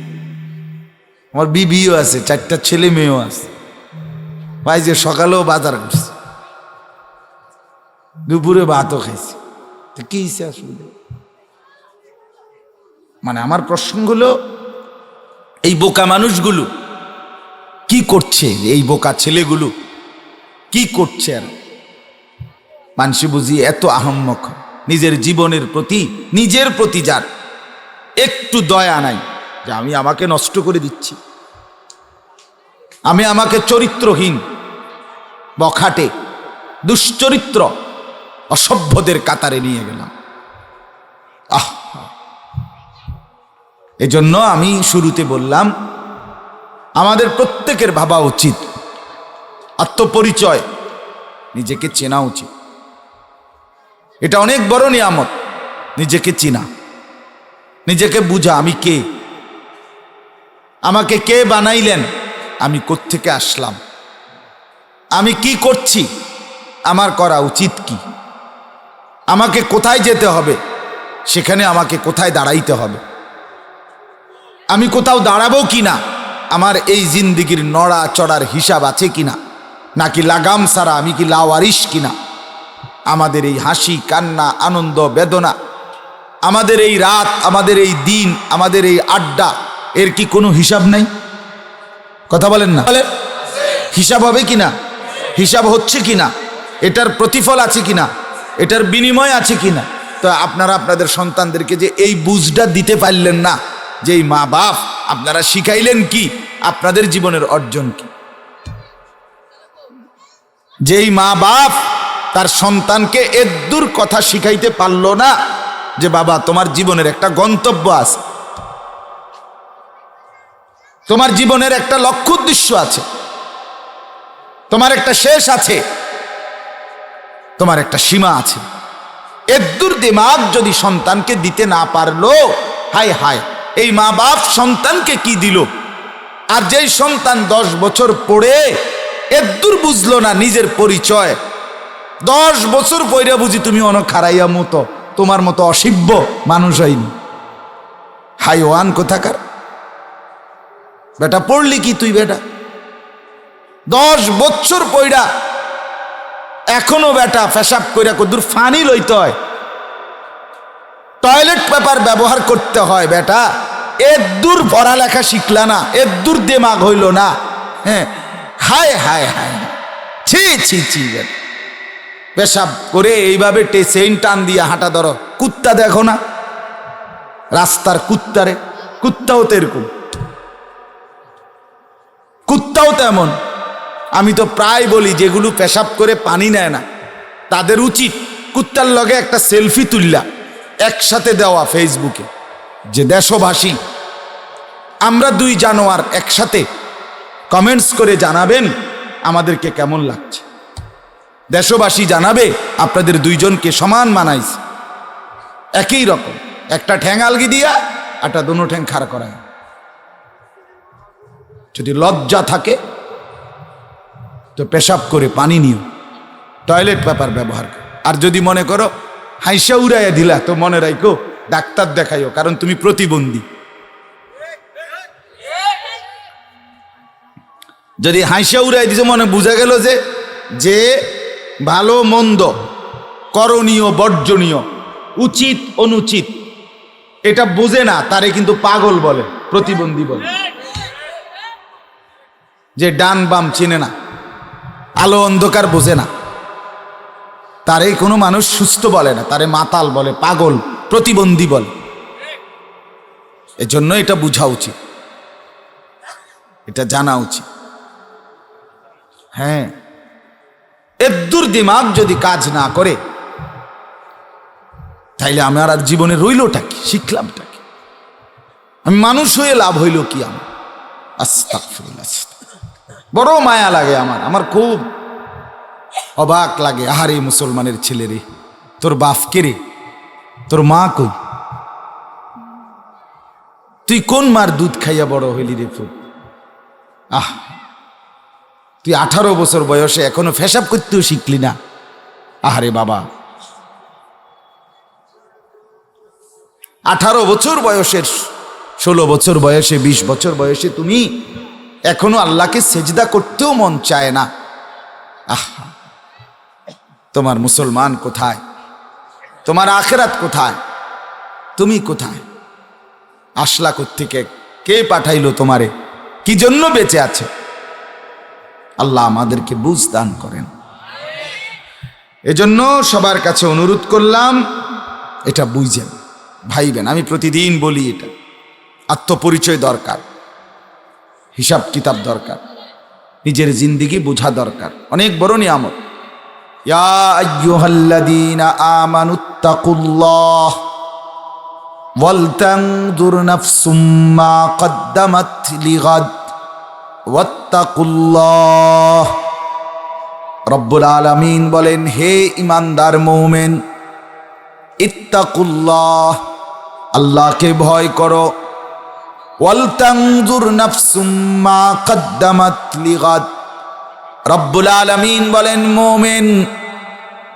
আমার বিবিও আছে, 4টা ছেলে মেয়েও আছে। ভাই যে সকালেও বাজার করছে, দুপুরে ভাতও খাইছি, তো কি হিসে আসলে? মানে আমার প্রশ্ন হলো, এই বোকা মানুষগুলো কি করছে? এই বোকা ছেলেগুলো কি করছে? আর মানুষ বুঝি এত আহম্মক, নিজের জীবনের প্রতি, নিজের প্রতি যার একটু দয়া নাই, যে আমি আমাকে নষ্ট করে দিচ্ছি, আমি আমাকে চরিত্রহীন, বখাটে, দুশ্চরিত্র, অসভ্যদের কাতারে নিয়ে গেলাম। এজন্য আমি শুরুতে বললাম, আমাদের প্রত্যেকের ভাবা উচিত, আত্মপরিচয়, নিজেকে চেনা উচিত। এটা অনেক বড় নিয়ামত, নিজেকে চিনা, নিজেকে বুঝা, আমি কে, আমাকে কে বানাইলেন, আমি কোত্থেকে আসলাম, আমি কি করছি, আমার করা উচিত কি, আমাকে কোথায় যেতে হবে, সেখানে আমাকে কোথায় দাঁড়াইতে হবে, আমি কোথাও দাঁড়াবো কিনা, আমার এই জিন্দিগির নড়া চড়ার হিসাব আছে কিনা, নাকি লাগাম সারা আমি কি লাওয়ারিশ কিনা, আমাদের এই হাসি কান্না আনন্দ বেদনা, আমাদের এই রাত, আমাদের এই দিন, আমাদের এই আড্ডা, এর কি কোনো হিসাব নাই? কথা বলেন না, হিসাব হবে কিনা, হিসাব হচ্ছে কিনা, এটার প্রতিফল আছে কিনা, এটার বিনিময় আছে কিনা। তো আপনারা আপনাদের সন্তানদেরকে যে এই বুঝটা দিতে পারলেন না, যে এই মা বাপ আপনারা শিখাইলেন কি, আপনাদের জীবনের অর্জন কি? যেই মা বাপ তার সন্তানকে এদ্দুর কথা শিখাইতে পারলো না যে বাবা তোমার জীবনের একটা গন্তব্য আছে, তোমার জীবনের একটা লক্ষ্য উদ্দেশ্য আছে, তোমার একটা শেষ আছে, তোমার একটা সীমা আছে, এদ্দুর দিমাগ যদি সন্তানকে দিতে না পারলো, হায় হায় এই মা বাপ সন্তানকে কি দিল। আর যেই সন্তান 10 বছর পড়ে এদ্দুর বুঝলো না নিজের পরিচয়, 10 বছর পইরা বুঝি তুমি অনেক খারাইয়া মতো, তোমার মতো অসিব্য মানুষ হয়নি, হাইওয়ান কোথাকার। বেটা পড়লি কি তুই? বেটা 10 বছর পইড়া এখনো বেটা পেশাব কইরা কদ্দুর ফানি লইতে হয়, টয়লেট পেপার ব্যবহার করতে হয়। বেটা এদ্দুর পড়ালেখা শিখলা না, এদ্দুর দিমাগ হইল না। হ্যাঁ, হায় হায় হায়, ছি ছি ছি। বেটা পেশাব করে এইভাবে চেইন টান দিয়ে হাঁটা ধরো। কুত্তা দেখো না, রাস্তার কুত্তারে, কুত্তাও তো এরকম, কুত্তাও তেমন। আমি তো প্রায় বলি যেগুলো পেশাব করে পানি নেয় না তাদের উচিত কুত্তার লগে একটা সেলফি তুললা একসাথে দেওয়া ফেসবুকে, যে দেশবাসী আমরা 2 জানোয়ার একসাথে, কমেন্টস করে জানাবেন আমাদেরকে কেমন লাগছে। দেশবাসী জানাবে আপনাদের 2 জনকে সমান মানাইছে, একই রকম, একটা ঠ্যাং আলগি দিয়া একটা দুনো ঠ্যাং খাড়া করায়। যদি লজ্জা থাকে তো পেশাব করে পানি নিও, টয়লেট পেপার ব্যবহার করো। আর যদি মনে করো হাইসা উড়াইয়া দিলা, তো মনে রাখো ডাক্তার দেখাইও, কারণ তুমি প্রতিবন্ধী। যদি হাইসা উড়াই দিছো, মনে বুঝা গেল যে ভালো মন্দ, করণীয় বর্জনীয়, উচিত অনুচিত এটা বোঝে না, তারে কিন্তু পাগল বলে, প্রতিবন্ধী বলে। যে ডান বাম চিনে না, আলো অন্ধকার বোঝে না, তারে কোনো মানুষ সুস্থ বলে না, তারে মাতাল বলে, পাগল, প্রতিবন্ধী বলে। এজন্য এটা বোঝা উচিত, এটা জানা উচিত। হ্যাঁ, এদ্দুর দিমাগ যদি কাজ না করে তাইলে আমার আর জীবনে রইলটা কি, শিখলামটা কি? আমি মানুষ হয়ে লাভ হইল কি? আমার আস্তাগফিরুল্লাহ, বড় মায়া লাগে আমার খুব অবাক লাগে। আহারে মুসলমানের ছেলে রে, তোর বাপ কে রে? তোর মা কই? তুই কোন মার দুধ খাইয়া বড় হইলি রে ফুল? তুই 18 বছর বয়সে এখনো পেশাব করতেও শিখলি না। আহারে বাবা, 18 বছর বয়সের, 16 বছর বয়সে, 20 বছর বয়সে তুমি এখনো আল্লাহকে সেজদা করতেও মন চায় না। তোমার মুসলমান কোথায়? তোমার আখিরাত কোথায়? তুমি কোথায়? আসলা কোত্থেকে? কে পাঠাইলো তোমারে? কি জন্য বেঁচে আছে? আল্লাহ আমাদেরকে বুঝ দান করেন। এজন্য সবার কাছে অনুরোধ করলাম, এটা বুঝেন, ভাইবেন। আমি প্রতিদিন বলি এটা, আত্মপরিচয় দরকার, হিসাব কিতাব দরকার, নিজের জিন্দেগি বোঝা দরকার। অনেক বড় নিয়ামত। ইয়া আইয়ুহাল্লাযীনা আমানুত্তাকুল্লাহ ওয়াল তানজুর নাফসুম মা কদ্দামাত লিগাদ ওয়াত্তাকুল্লাহ। রব্বুল আলামিন বলেন, হে ইমানদার মুমিন, ইত্তাকুল্লাহ, আল্লাহকে ভয় করো। ওয়াল তানজুর নাফসুম মা কদ্দামাত লিগাদ। রব্বুল আলামিন বলেন, মুমিন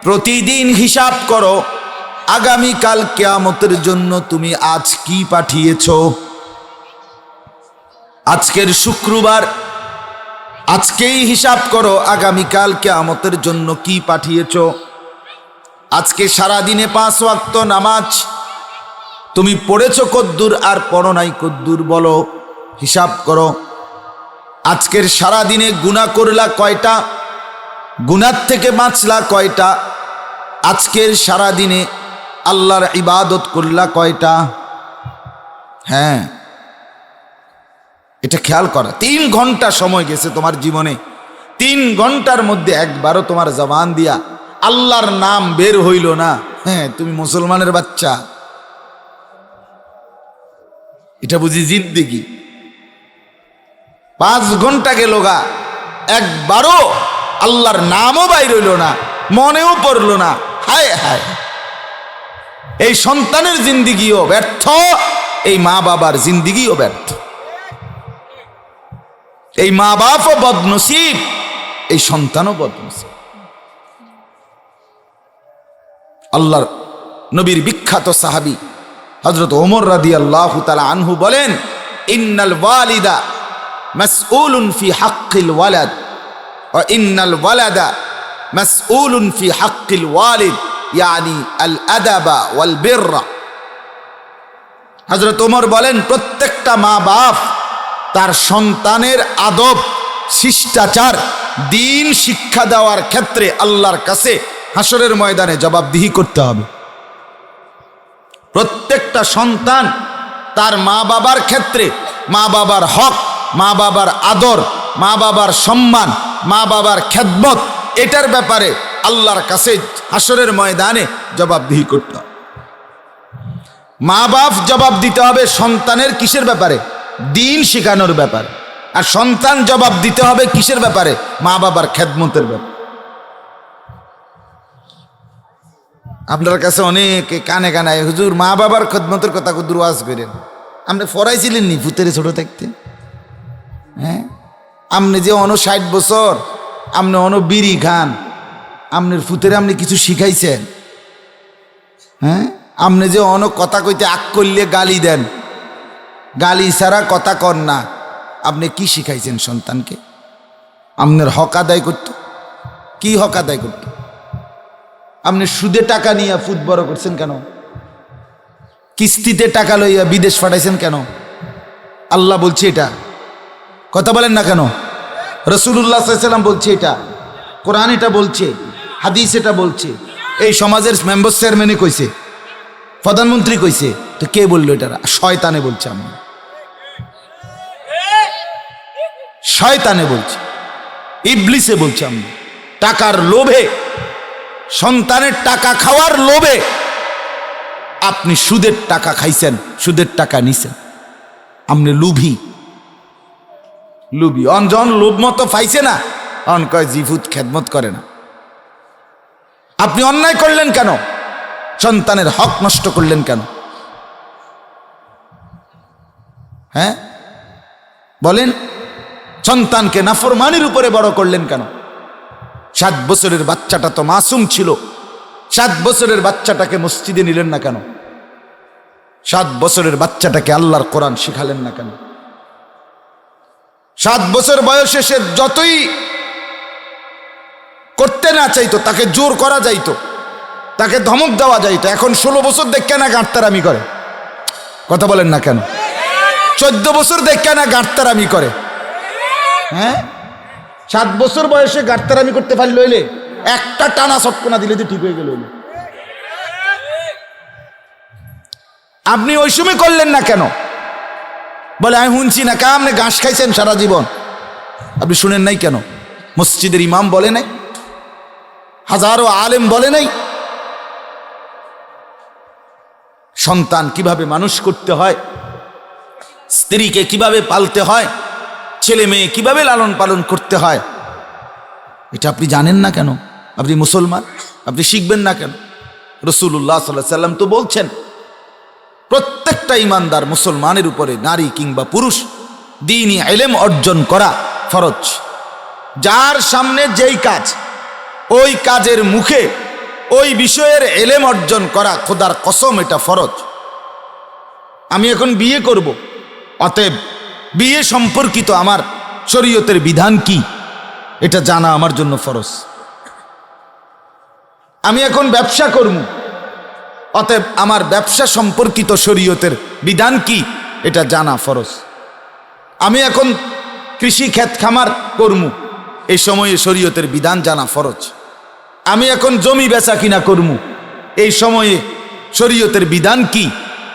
প্রতিদিন হিসাব করো, আগামীকাল কিয়ামতের জন্য তুমি আজ কি পাঠিয়েছো। আজকের শুক্রবার, আজকেই হিসাব করো আগামীকাল কিয়ামতের জন্য কি পাঠিয়েছো। আজকে সারা দিনে 5 ওয়াক্ত নামাজ তুমি পড়েছো কদ্দুর আর পড়ো নাই কদ্দুর, বলো, হিসাব করো। আজকের সারা দিনে গুনাহ করলা কয়টা, গুনার থেকে বাঁচলা কয়টা। আজকের সারা দিনে আল্লাহর ইবাদত করলা কয়টা। হ্যাঁ, এটা খেয়াল করা। 3 ঘন্টা সময় গেছে তোমার জীবনে, 3 ঘন্টার মধ্যে একবারও তোমার জবান দিয়া আল্লাহর নাম বের হইল না। হ্যাঁ, তুমি মুসলমানের বাচ্চা? এটা বুঝি জিন্দেগি? 5 ঘন্টা গেল গা, একবারও আল্লাহর নামও বাইর হইল না, মনেও পড়লো না। হায় হায়, এই সন্তানের জিন্দিগিও ব্যর্থ, এই মা বাবার জিন্দিগিও ব্যর্থ। এই মা বাপও বদনসিব, এই সন্তানও বদনসিব। আল্লাহর নবীর বিখ্যাত সাহাবী হযরত ওমর রাদিয়াল্লাহু তাআলা আনহু বলেন, ইন্নাল ওয়ালিদা মাসউলুন ফি হাক্কিল ওয়ালাদ ওয়া ইন্নাল ওয়ালাদা মাসউলুন ফি হাক্কিল ওয়ালিদ ইয়ানি আল আদাবা ওয়াল বিররা। হযরত ওমর বলেন, প্রত্যেকটা মা বাপ তার সন্তানের আদব, শিষ্টাচার, দিন শিক্ষা দেওয়ার ক্ষেত্রে আল্লাহর কাছে হাসরের ময়দানে জবাবদিহি করতে হবে। প্রত্যেকটা সন্তান তার মা বাবার ক্ষেত্রে মা বাবার হক, মা বাবার আদর, মা বাবার সম্মান, মা বাবার খেদমত, এটার ব্যাপারে আল্লাহর কাছে হাসরের ময়দানে জবাবদিহি করতে হবে। মা বাপ জবাব দিতে হবে সন্তানের কিসের ব্যাপারে? দিন শেখানোর ব্যাপারে। আর সন্তান জবাব দিতে হবে কিসের ব্যাপারে? মা বাবার খেদমতের ব্যাপারে। আপনার কাছে অনেকে কানে কানায়, হুজুর মা বাবার খেদমতের কথা দুর্ওয়াজ করেন। আপনি ফরাইছিলেন নি ভূতের ছোট থাকতে? হ্যাঁ, আপনি যে 60 বছর আপনি বিড়ি খান, আপনার ফুতের আপনি কিছু শিখাইছেন? হ্যাঁ, আপনি যে কথা কইতে আগ করলে গালি দেন, গালি ছাড়া কথা কর না, আপনি কি শিখাইছেন সন্তানকে? আপনার হক আদায় করত, কি হক আদায় করত? আপনি সুদে টাকা নিয়ে ফুট বড় করছেন কেন? কিস্তিতে টাকা লইয়া বিদেশ পাঠাইছেন কেন? আল্লাহ বলছে এটা, কথা বলেন না কেন? রাসূলুল্লাহ সাল্লাল্লাহু আলাইহি ওয়াসাল্লাম বলছে এটা, কোরআন এটা বলছে, হাদিস এটা বলছে, এই সমাজের মেম্বার চেয়ারম্যানে কইছে, প্রধানমন্ত্রী কইছে, তো কে বললো এটা? শয়তানে বলছে। আমি শয়তানে বলছে, ইবলিসে বলছে। আমি টাকার লোভে, সন্তানের টাকা খাওয়ার লোভে আপনি সুদের টাকা খাইছেন, সুদের টাকা নিছেন, আপনি লুভি। অনজন লোভ মতো পাইছে না, অন কয় জিভুত খেদমত করে না। আপনি অন্যায় করলেন কেন? সন্তানের হক নষ্ট করলেন কেন? হ্যাঁ বলেন, সন্তানকে নাফরমানির উপরে বড় করলেন কেন? 7 বছরের বাচ্চাটা তো মাসুম ছিল, 7 বছরের বাচ্চাটাকে মসজিদে নিলেন না কেন? 7 বছরের বাচ্চাটাকে আল্লাহর কোরআন শিখালেন না কেন? 7 বছর বয়সে সে যতই করতে না চাইতো, তাকে জোর করা যাইতো, তাকে ধমক দেওয়া যাইতো। এখন 16 বছর দেখে না গাঁটতারামি করে, কথা বলেন না কেন? 14 বছর দেখে না গাঁটতারামি করে। হ্যাঁ, 7 বছর বয়সে গাঁটতারামি করতে পারল হইলে একটা টানা চটকনা দিলে তো ঠিক হয়ে গেল। আপনি ওই সময় করলেন না কেন? বলে আমি শুনছি না, কা আপনি ঘাস খাইছেন সারা জীবন, আপনি শুনেন নাই কেন? মসজিদের ইমাম বলে নাই? হাজারো আলেম বলে নাই? সন্তান কিভাবে মানুষ করতে হয়, স্ত্রীকে কিভাবে পালতে হয়, ছেলে মেয়ে কিভাবে লালন পালন করতে হয়, এটা আপনি জানেন না কেন? আপনি মুসলমান, আপনি শিখবেন না কেন? রাসূলুল্লাহ সাল্লাল্লাহু আলাইহি ওয়াসাল্লাম তো বলছেন, প্রত্যেকটা ইমানদার মুসলমানের উপরে, নারী কিংবা পুরুষ, দ্বীনি ইলম অর্জন করা ফরজ। যার সামনে যেই কাজ, ওই কাজের মুখে ওই বিষয়ের ইলম অর্জন করা, খোদার কসম এটা ফরজ। আমি এখন বিয়ে করব, অতএব বিয়ে সম্পর্কিত আমার শরীয়তের বিধান কি এটা জানা আমার জন্য ফরজ। আমি এখন ব্যবসা করব, অতএব আমার ব্যবসা সম্পর্কিত শরীয়তের বিধান কি এটা জানা ফরজ। আমি এখন কৃষি ক্ষেত খামার করব, এই সময়ে শরীয়তের বিধান জানা ফরজ। আমি এখন জমি বেচা কিনা করব, এই সময়ে শরীয়তের বিধান কি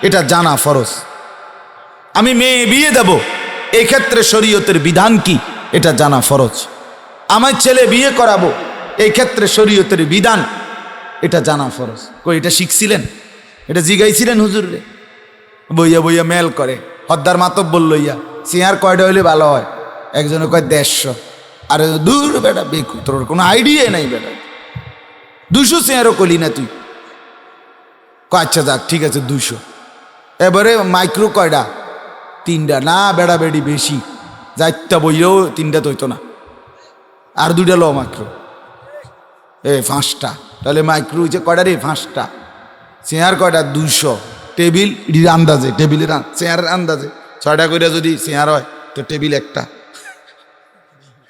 এটা জানা ফরজ। আমি মেয়ে বিয়ে দেব, এই ক্ষেত্রে শরীয়তের বিধান কি এটা জানা ফরজ। আমার ছেলে বিয়ে করাবো, এই ক্ষেত্রে শরীয়তের বিধান এটা জানা ফরজ। কই এটা শিখছিলেন? এটা জিগাইছিলেন হুজুর রে? বইয়া বইয়া মেল করে, হদ্দার মাতব বলল ইয়া সিয়ার কয়টা হইলে ভালো হয়? একজনে কয় 150। আরে দূর বেটা, বেকু, তোর কোনো আইডিয়া নাই বেটা, 200 চেয়ারও কলি না তুই। আচ্ছা যাক, ঠিক আছে 200। এবারে মাইক্রো কয়টা? 3টা। না বেড়া বেড়ি বেশি, 4টা বইলেও 3টা তৈতো না, আর 2টা লো মাইক্রো, 5টা। তাহলে মাইক্রো হচ্ছে কয়টা রে? 5টা। চেয়ার কয়টা? 200। টেবিল আন্দাজে, টেবিলের চেয়ারের আন্দাজে 6টা করে যদি চেয়ার হয় তো টেবিল একটা,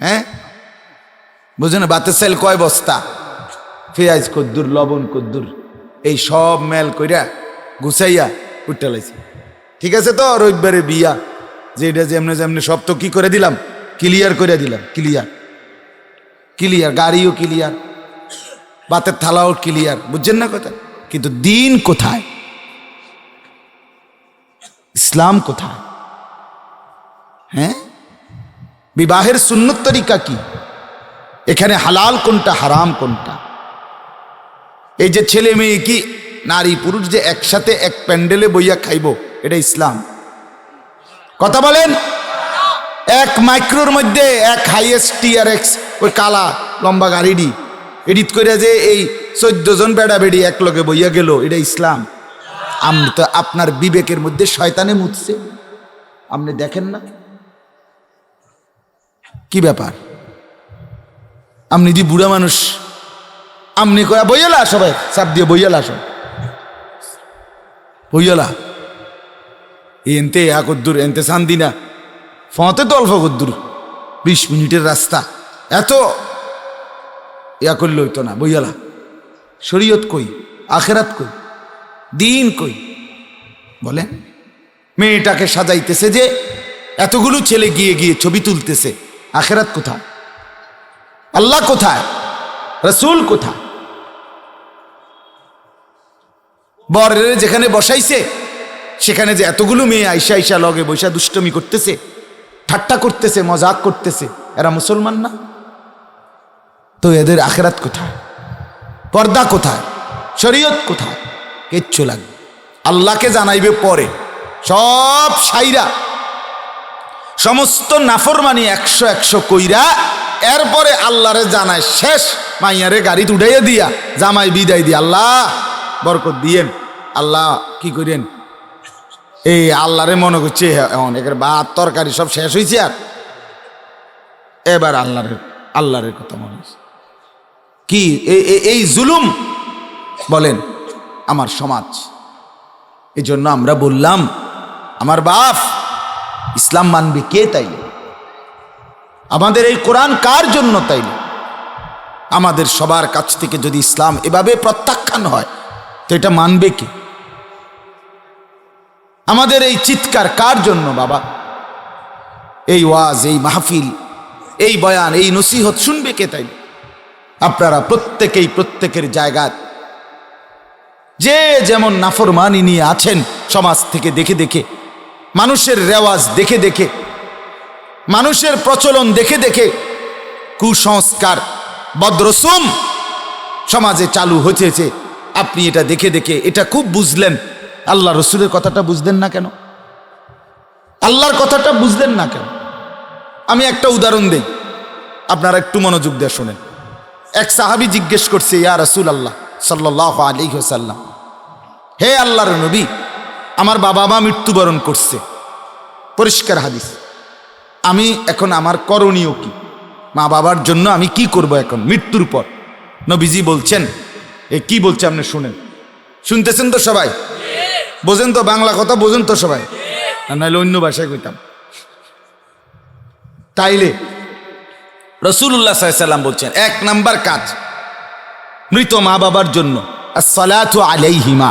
হ্যাঁ বুঝো না, বাতের চাল কয় বস্তা, পেঁয়াজ কদ্দুর, লবণ কদ্দুর, এই সব মেল কইরা গুছাইয়া উঠতে লাইছে। ঠিক আছে তো রবিবারে বিয়া, যে এটা যেমনে যেমনে সব তো কি করে দিলাম, ক্লিয়ার করে দিলাম, ক্লিয়ার ক্লিয়ার, গাড়িও ক্লিয়ার, বাতের থালাও ক্লিয়ার, বুঝছেন না কথা? কিন্তু দিন কোথায়? ইসলাম কোথায়? হ্যাঁ, বিবাহের সুন্নত তরিকা কি? এখানে হালাল কোনটা, হারাম কোনটা? এই যে ছেলে মেয়ে কি নারী পুরুষ যে একসাথে এক প্যান্ডেলে বইয়া খাইব, এটা ইসলাম? কথা বলেন। এক মাইক্রোর মধ্যে এক হাইয়েস্ট টিআরএক্স ওই কালা লম্বা গাড়িটি এডিট করে যে এই 14 জন বেড়া বেড়ি এক লগে বইয়া গেল, এটা ইসলাম? আপনি তো আপনার বিবেকের মধ্যে শয়তানে মুতছে, আপনি দেখেন না কি ব্যাপার? আপনি দি বুড়া মানুষ, আপনি কয়া বইয়ালা, সবাই চাপ দিয়ে বইয়ালা, সব বইয়ালা, এনতে কদ্দুর, এনতে শান্তি না, ফতে তো অল্প কদ্দুর, 20 মিনিটের রাস্তা, এত ইয়া করলে হইতো না, বইয়ালা। শরীয়ত কই, আখেরাত কই, দিন কই বলেন? মেয়েটাকে সাজাইতেছে যে এতগুলো ছেলে গিয়ে গিয়ে ছবি তুলতেছে, আখেরাত কোথায়? আল্লাহ কোথায়? রসুল কোথায়? বরের যেখানে বসাইছে সেখানে যে এতগুলো মেয়ে আইসা আইসা লগে বৈশা দুষ্টমি করতেছে, ঠাট্টা করতেছে, মজাক করতেছে, এরা মুসলমান না? তো এদের আখেরাত কোথায়? পর্দা কোথায়? শরীয়ত কোথায়? কিচ্ছু লাগবে, আল্লাহকে জানাইবে পরে। সব সাইরা সমস্ত নাফরমানি 100 কইরা এরপরে আল্লাহরে জানায় শেষ, মাইয়ারে গাড়ি উঠাইয়া দিয়া জামাই বিদায় দিয়ে আল্লাহ বরকত দিয়েন, আল্লাহ কি করেন, এই আল্লাহরে মনে করছে অনেকের ভাত তরকারি সব শেষ হয়েছে, আর এবার আল্লাহরের কথা মনে হচ্ছে কি? এই জুলুম বলেন আমার সমাজ। এই জন্য আমরা বললাম, আমার বাপ ইসলাম মানবে কে? তাইলে আমাদের এই কোরআন কার জন্য? তাইলে আমাদের সবার কাছ থেকে যদি ইসলাম এভাবে প্রত্যাখ্যান হয় তো এটা মানবে কে? আমাদের এই চিৎকার কার জন্য বাবা? এই ওয়াজ, এই মাহফিল, এই বয়ান, এই নসিহত শুনবে কে? তাই আপনারা প্রত্যেকেই প্রত্যেকের জায়গায় যে যেমন নাফরমানি নিয়ে আছেন, সমাজ থেকে দেখে দেখে, মানুষের রেওয়াজ দেখে দেখে, মানুষের প্রচলন দেখে দেখে, কুসংস্কার বদরসুম সমাজে চালু হয়েছে, আপনি এটা দেখে দেখে এটা খুব বুঝলেন। আল্লাহ রসুলের কথাটা বুঝলেন না কেন? আল্লাহর কথাটা বুঝলেন না কেন? আমি একটা উদাহরণ দেই, আপনারা একটু মনোযোগ দিয়ে শোনেন। এক সাহাবী জিজ্ঞেস করছে, ইয়া রাসূলুল্লাহ সাল্লাল্লাহু আলাইহি ওয়াসাল্লাম, হে আল্লাহর নবী, আমার বাবা মা মৃত্যুবরণ করছে, পরিষ্কার হাদিস, আমি এখন আমার করণীয় কি? মা বাবার জন্য আমি কি করব এখন মৃত্যুর পর? নবীজি বলছেন, এ কি বলছে আপনি শুনেন, শুনতেছেন তো সবাই? বোঝেন তো বাংলা কথা? বোঝেন তো সবাই? নাহলে অন্য ভাষায় কইতাম। তাইলে রাসূলুল্লাহ সাল্লাল্লাহু আলাইহি ওয়াসাল্লাম বলছেন, 1 নাম্বার কাজ মৃত মা বাবার জন্য আসসালাতু আলাইহিমা,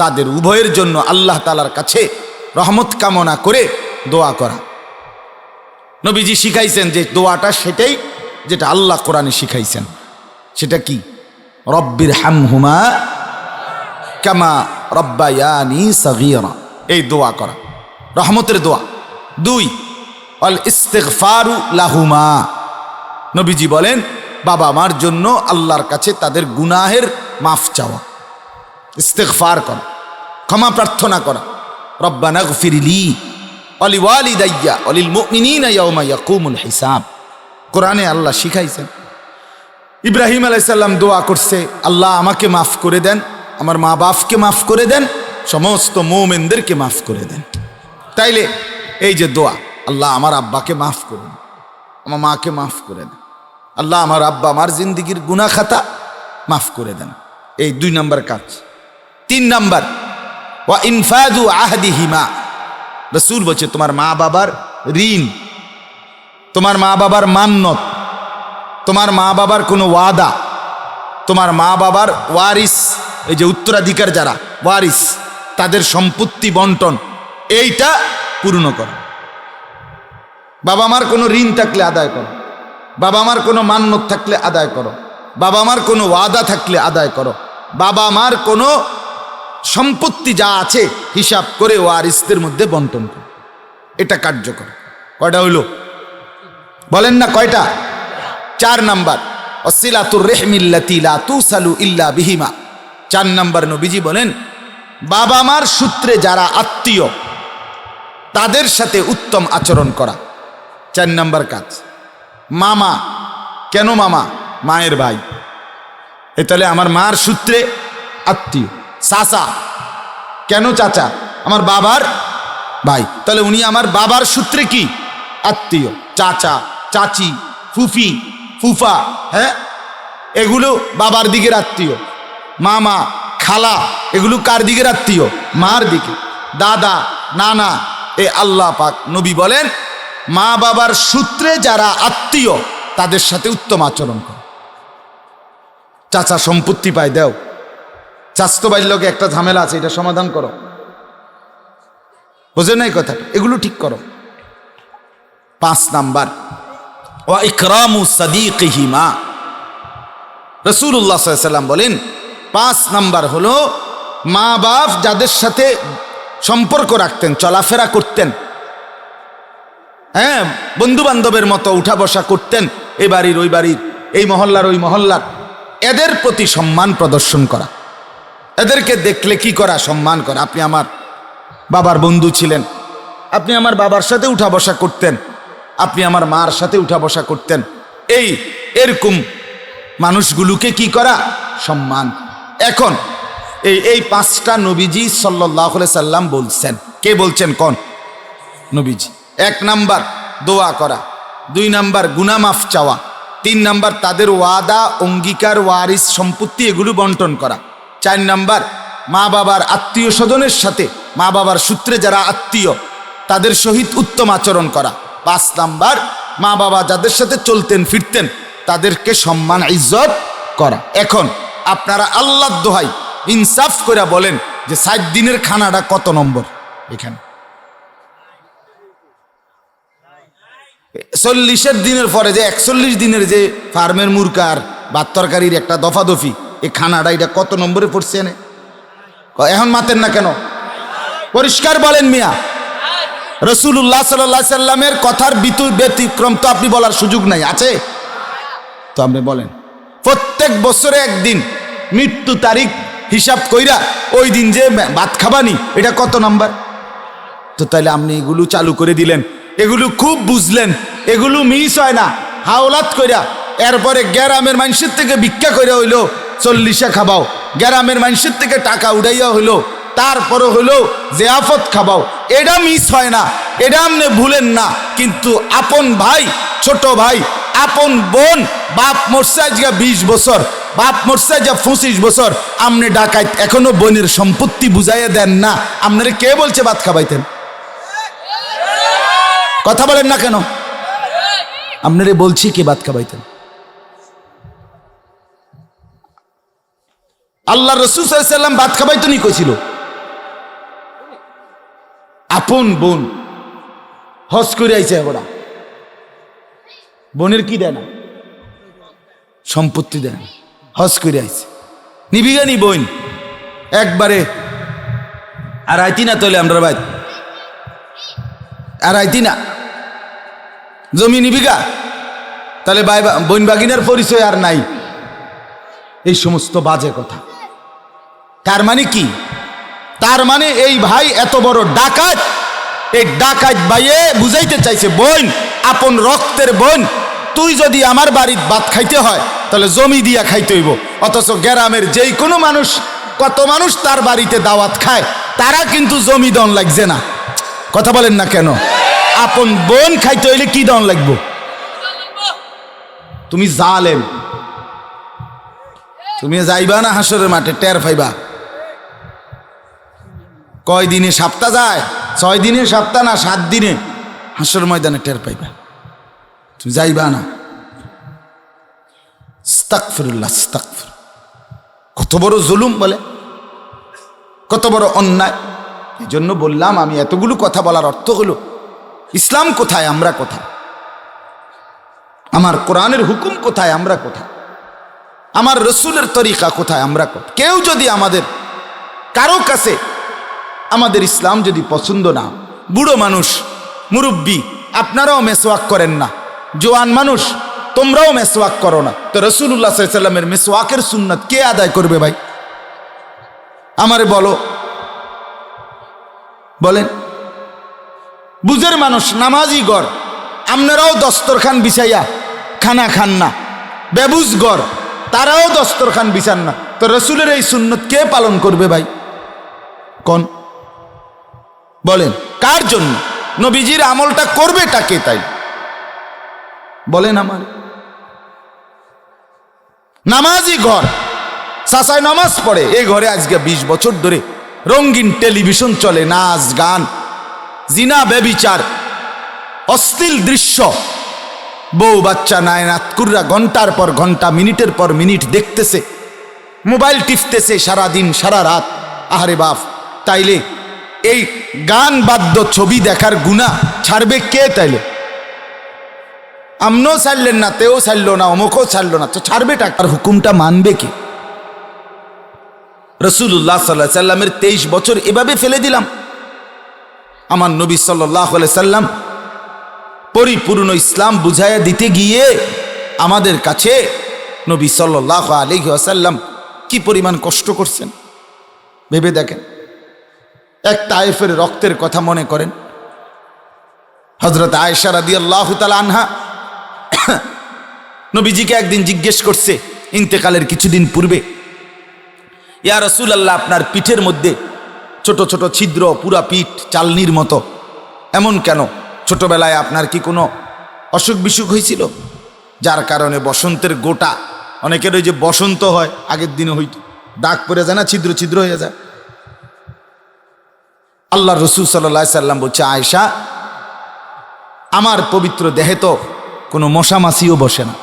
তাদের উভয়ের জন্য আল্লাহ তাআলার কাছে রহমত কামনা করে দোয়া করা। নবীজি শিখাইছেন যে দোয়াটা সেটাই যেটা আল্লাহ কোরআনে শিখাইছেন। সেটা কি? রব্বির হামহুমা কামা রব্বায়ানি সগীরা, এই দোয়া করা রহমতের দোয়া। 2 আল ইস্তিগফারু লাহুমা, নবীজি বলেন বাবা মার জন্য আল্লাহর কাছে তাদের গুনাহের মাফ চাওয়া, ইস্তিগফার করা, ক্ষমা প্রার্থনা করা। রব্বানা গফিরলি ওয়ালি ওয়ালিদাইয়া ওয়ালিল মুমিনিনা ইয়াওমা ইয়াকুমুল হিসাব, কোরআনে আল্লাহ শিখাইছেন। ইব্রাহিম আলাইহিস সালাম দোয়া করছে, আল্লাহ আমাকে মাফ করে দেন, আমার মা বাপকে মাফ করে দেন, সমস্ত মুমিনদেরকে মাফ করে দেন। তাইলে এই যে দোয়া, আল্লাহ আমার আব্বাকে মাফ করে দেন, আমার মাকে মাফ করে দেন, আল্লাহ আমার আব্বা আমার জিন্দিগির গুনাহ খাতা মাফ করে দেন, এই 2 নাম্বার কাজ। 3 নাম্বার ওয়া ইনফাদু আহদিহিমা, রাসূল বলছে তোমার মা বাবার ঋণ তোমার মা বাবার মান্নত, তোমার মা বাবার কোনো ওয়াদা, তোমার মা বাবার ওয়ারিস, এই যে উত্তরাধিকার যারা ওয়ারিস, তাদের সম্পত্তি বন্টন, এইটা পূর্ণ করো। বাবা মার কোনো ঋণ থাকলে আদায় করো, বাবা মার কোনো মান্নত থাকলে আদায় করো, বাবা মার কোনো ওয়াদা থাকলে আদায় করো, বাবা মার কোনো সম্পত্তি যা আছে হিসাব করে ওয়ারিসদের মধ্যে বন্টন করো। এটা কার্যকর। কয়টা হইল বলেন না, কয়টা? 4 নাম্বার, ওয়াসিলাতুর রাহমিল্লাতি লা তুসালু ইল্লা বিহিমা। 4 নাম্বার নবীজি বলেন, বাবা মার সূত্রে যারা আত্মীয় তাদের সাথে উত্তম আচরণ করা। 4 নাম্বার কাজ। মামা, কেন মামা? মায়ের ভাই, এ তাহলে আমার মার সূত্রে আত্মীয়। চাচা, কেন চাচা? আমার বাবার ভাই, তাহলে উনি আমার বাবার সূত্রে কি? আত্মীয়। চাচা, চাচি, ফুফি, ফুফা, হ্যাঁ, এগুলো বাবার দিকের আত্মীয়। মামা, খালা, এগুলো কার দিকের আত্মীয়? মার দিকে। দাদা, নানা, এ আল্লাহ পাক নবী বলেন, মা বাবার সূত্রে যারা আত্মীয় তাদের সাথে উত্তম আচরণ করো। চাচা সম্পত্তি পায়, দেও। চাচতো ভাইয়ের লোকে একটা ঝামেলা আছে, এটা সমাধান করো। বোঝে নাই কথা? এগুলো ঠিক করো। 5 নাম্বার, ওয়া ইকরামু সাদিকিহিমা। রাসূলুল্লাহ সাল্লাল্লাহু আলাইহি ওয়াসাল্লাম বলেন, 5 নাম্বার হলো মা বাপ যাদের সাথে সম্পর্ক রাখতেন, চলাফেরা করতেন, হ্যাঁ, বন্ধু বান্ধবের মতো উঠা বসা করতেন, এ বাড়ির ওই বাড়ির, এই মহল্লার ওই মহল্লার, এদের প্রতি সম্মান প্রদর্শন করা। এদেরকে দেখলে কি করা? সম্মান করা। আপনি আমার বাবার বন্ধু ছিলেন, আপনি আমার বাবার সাথে উঠা বসা করতেন, আপনি আমার মার সাথে উঠা বসা করতেন, এরকম মানুষগুলোকে কি করা? সম্মান। এখন এই 5টা নবীজি সাল্লাল্লাহু আলাইহি সাল্লাম বলছেন। কে বলছেন? কোন নবীজি? 1 নাম্বার দোয়া করা, 2 নাম্বার গুনাহ মাফ চাওয়া, 3 নাম্বার তাদের ওয়াদা, অঙ্গীকার, ওয়ারিস সম্পত্তি এগুলো বন্টন করা, 4 নাম্বার মা বাবার আত্মীয় স্বজনের সাথে, মা বাবার সূত্রে যারা আত্মীয় তাদের সহিত উত্তম আচরণ করা, 5 নাম্বার মা বাবা যাদের সাথে চলতেন ফিরতেন তাদেরকে সম্মান ইজ্জত করা। এখন আপনারা আল্লাহর দোহাই ইনসাফ করে বলেন যে 7 দিনের খানাটা কত নম্বর? এখানে 40 দিনের পরে যে 41 দিনের যে ফার্মের মুরগার ভাত তরকারির একটা দফাদফি, এই খানাটা এটা কত নম্বরে পড়ছে? এনে এখন মাতেন না কেন? পরিষ্কার বলেন মিয়া। রাসূলুল্লাহ সাল্লাল্লাহু আলাইহি সাল্লামের কথার ব্যতিক্রম তো আপনি বলার সুযোগ নাই, আছে তো? আপনি বলেন, প্রত্যেক বছরে একদিন মৃত্যু তারিখ হিসাব কইরা ওই দিন যে ভাত খাবানি, এটা কত নাম্বার? তো তাইলে আপনি এগুলো চালু করে দিলেন, এগুলো খুব বুঝলেন, এগুলো মিস হয় না, হাওলাত কইরা। এরপরে গ্রামের মানুষের থেকে ভিক্ষা কইরা হইলো 40 খাবাও, গ্রামের মানুষের থেকে টাকা উড়াইয়া হইলো, তারপরে হইলো জিয়াফত খাবাও, এটা মিস হয় না, এটা আপনি ভুলেন না। কিন্তু আপন ভাই, ছোট ভাই, আপন বোন, বাপ মরছে আজকে 20 বছর, বাপ মরছে আজকে 25 বছর, আপনি ডাকাইত এখনো বোনের সম্পত্তি বুঝাইয়া দেন না। আপনারে কে বলছে ভাত খাবাইতেন? কথা বলেন না কেন? আপনারে বলছি কে ভাত খাবাইতেন? আল্লাহ রাসূল সাল্লাল্লাহু আলাইহি সাল্লাম ভাত খাবাইতেনই কইছিল। আপন বোন হজ করে আইছে, ওরা বোনের কি দেয় না? সম্পত্তি দেয় না, হজ করে আইছে, নিবিগানি বোন একবারে। আর আইতি না তাহলে আমরা ভাই, আর আইতি না জমি নিবিগা, তাহলে ভাই বোন বাগিনার পরিচয় আর নাই। এই সমস্ত বাজে কথা। তার মানে কি? তার মানে এই ভাই এত বড় ডাকাত, এই ডাকাত ভাইয়ে বুঝাইতে চাইছে, বোন, আপন রক্তের বোন, তুই যদি আমার বাড়ির ভাত খাইতে হয় তাহলে জমি দিয়া খাইতে হইব। অথচ গ্রামের যেই কোনো মানুষ, কত মানুষ তার বাড়িতে দাওয়াত খায়, তারা কিন্তু জমি দন লাগছে না। কথা বলেন না কেন? আপন বোন খাইতে হইলে কি দন লাগবো? তুমি জালেম, তুমি যাইবা না হাসরের মাঠে, টের পাইবা। কয় দিনে সপ্তাহ যায়? 6 দিনে সপ্তাহ না, 7 দিনে হাসর ময়দানে টের পাইবা। তুমি যাইবা না। আস্তাগফিরুল্লাহ, আস্তাগফির। কত বড় জুলুম বলে, কত বড় অন্যায়। এই জন্য বললাম, আমি এতগুলো কথা বলার অর্থ হলো ইসলাম কোথায়, আমরা কোথায়, আমার কোরআনের হুকুম কোথায়, আমরা কোথায়, আমার রসুলের তরিকা কোথায়, আমরা কোথায়। কেউ যদি আমাদের কারো কাছে আমাদের ইসলাম যদি পছন্দ না, বুড়ো মানুষ, মুরব্বী, আপনারাও মেসওয়াক করেন না, জোয়ান মানুষ তোমরাও মেসওয়াক করো না, তো রাসূলুল্লাহ সাল্লাল্লাহু আলাইহি ওয়াসাল্লামের মেসওয়াকের সুন্নাত কে আদায় করবে ভাই? আমারে বলো, বলেন। বুঝের মানুষ, নামাজি গড়, আপনারাও দস্তরখান বিছাইয়া খানা খান না, বেবুজ গড়, তারাও দস্তরখান বিছান না, তো রসুলের এই সুন্নত কে পালন করবে ভাই? কোন বলেন, কার জন্য নবীজির আমলটা করবেটা কে? তাই বলেন। আমার নামাজি ঘর, চাচাই নামাজ পড়ে, এই ঘরে আজকে 20 বছর ধরে রঙিন টেলিভিশন চলে, নাচ গান, জিনা, ব্যভিচার, অশ্লীল দৃশ্য, বউ বাচ্চা নাই নাতকুররা ঘন্টার পর ঘন্টা, মিনিটের পর মিনিট দেখতেছে, মোবাইল টিপতেছে সারাদিন সারা রাত। আহারে বাপ, তাইলে এই গান বাদ্য ছবি দেখার গুনাহ ছাড়বে কে? তাইলে আমনও ছাড়লেন না, তেও ছাড়লো না, অমুকও ছাড়লো না, তো ছাড়বে টাকার হুকুমটা মানবে কি? রাসূলুল্লাহ সাল্লাল্লাহু আলাইহি সাল্লামের 23 বছর এভাবে ফেলে দিলাম। আমার নবী সাল্লাল্লাহু আলাইহি সাল্লাম পরিপূর্ণ ইসলাম বুঝাইয়া দিতে গিয়ে আমাদের কাছে নবী সাল্লাল্লাহু আলাইহি ওয়াসাল্লাম কি পরিমাণ কষ্ট করছেন ভেবে দেখেন। এক তায়েফের রক্তের কথা মনে করেন। হযরত আয়েশা রাদিয়াল্লাহু তাআলা আনহা নবীজিকে একদিন জিজ্ঞেস করছে ইন্তেকালের কিছুদিন পূর্বে, ইয়া রাসূলুল্লাহ, আপনার পিঠের মধ্যে ছোট ছোট ছিদ্র, পুরা পিঠ চালনির মতো, এমন কেন? ছোটবেলায় আপনার কি কোনো অসুখ বিসুখ হয়েছিল, যার কারণে বসন্তের গোটা, অনেকের ওই যে বসন্ত হয় আগের দিনে হইতো, দাগ পড়ে যায় না, ছিদ্র ছিদ্র হয়ে যায়। আল্লাহ রসুল সাল্লাল্লাহু আলাইহি সাল্লাম বলছে, আয়েশা, আমার পবিত্র দেহে তো কোনো মশা মাছিও বসে না,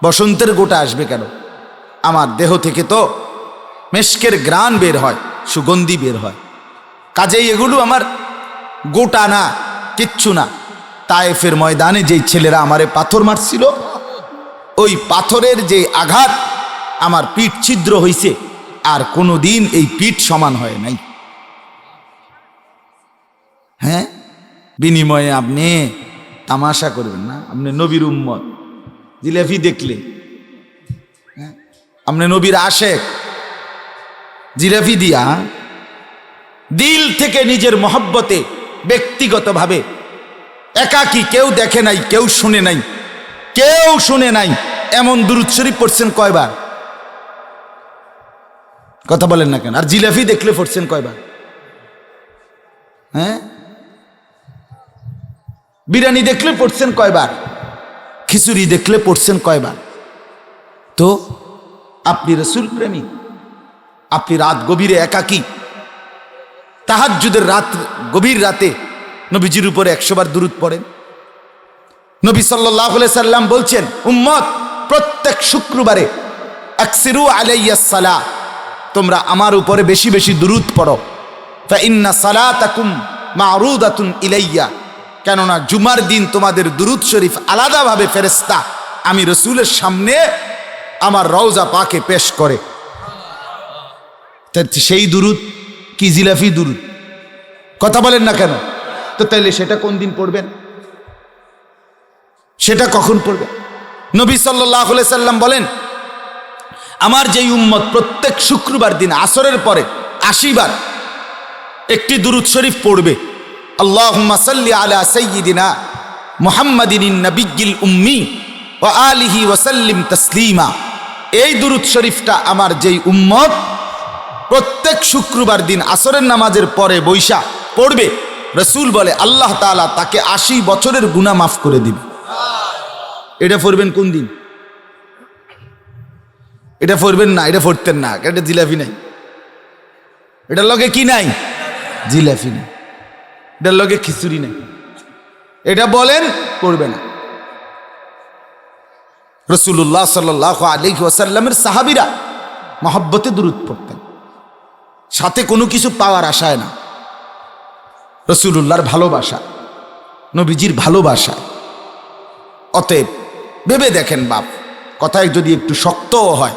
বসন্তের গোটা আসবে কেন? আমার দেহ থেকে তো মেশকের ঘ্রাণ বের হয়, সুগন্ধি বের হয়, কাজেই এগুলো আমার গোটা না, কিচ্ছু না। তায়েফের ময়দানে যেই ছেলেরা আমারে পাথর মারছিল, ওই পাথরের যে আঘাত আমার পিঠ ছিদ্র হইছে, আর কোনোদিন এই পিঠ সমান হয় নাই। হ্যাঁ, বিনিময়ে আপনি তামাশা করবেন না, আপনি নবীর উম্মত, জিলাপি দেখলে আপনি নবীর আশেক, জিলাপি দিয়া দিল থেকে নিজের মহব্বতে ব্যক্তিগতভাবে একাকী, কেউ দেখে নাই, কেউ শুনে নাই, কেউ শুনে নাই, এমন দুরূদ শরীফ পড়ছেন কয়বার? কথা বলেন না কেন? আর জিলাপি দেখলে পড়ছেন কয়বার? হ্যাঁ, বিরিয়ানি দেখলে পড়ছেন কয়বার? খিচুড়ি দেখলে পড়ছেন কয়বার? তো আপনি রাসূল প্রেমী, আপনি রাত গভীরে একাকী, তাহাজ্জুদের রাত, গভীর রাতে নবীজির উপরে 100 বার দুরূদ পড়েন। নবী সাল্লাল্লাহু আলাইহি সাল্লাম বলছেন, উম্মত, প্রত্যেক শুক্রবারে আকসিরু আলাইয়াস সালাহ, তোমরা আমার উপরে বেশি বেশি দুরূদ পড়ো। ফা ইন্না সালাতাকুম মা'রুদাতুন ইলাইয়া, কেননা জুমার দিন তোমাদের দুরূদ শরীফ আলাদাভাবে ফেরেশতা আমি রাসূলের সামনে আমার রওজা পাকে পেশ করে। সেই দুরূদ কি জিলাফি দুরূদ? কথা বলেন না কেন? তো তাইলে সেটা কোন দিন পড়বেন? সেটা কখন পড়বেন? নবী সাল্লাল্লাহু আলাইহি সাল্লাম বলেন, আমার যেই উম্মত প্রত্যেক শুক্রবার দিন আসরের পরে 80 বার একটি দুরূদ শরীফ পড়বে, আল্লাহুম্মা সাল্লি আলা সাইয়্যিদিনা মুহাম্মাদিন নাবিয়্যিল উম্মি ওয়া আলিহি ওয়া সাল্লিম তাসলিমা, এই দুরূদ শরীফটা আমার যেই উম্মত প্রত্যেক শুক্রবার দিন আসরের নামাজের পরে বৈশা পড়বে, রাসূল বলে আল্লাহ তাআলা তাকে 80 বছরের গুনাহ মাফ করে দিবে। এটা পড়বেন কোন দিন? এটা পড়বেন না, এটা পড়তেন না, এটা জিলাপি নাই, এটার লগে কি নাই? জিলাপি নাই, এটার লগে খিচুড়ি নাই, এটা বলেন পড়বে না। রাসূলুল্লাহ সাল্লাল্লাহু আলাইহি ওয়াসাল্লামের সাহাবীরা মহব্বতে দুরূদ পড়তেন, সাথে কোনো কিছু পাওয়ার আশায় না, রাসূলুল্লাহর ভালোবাসা, নবীজির ভালোবাসা। অতএব ভেবে দেখেন বাপ, কথায় যদি একটু শক্তও হয়,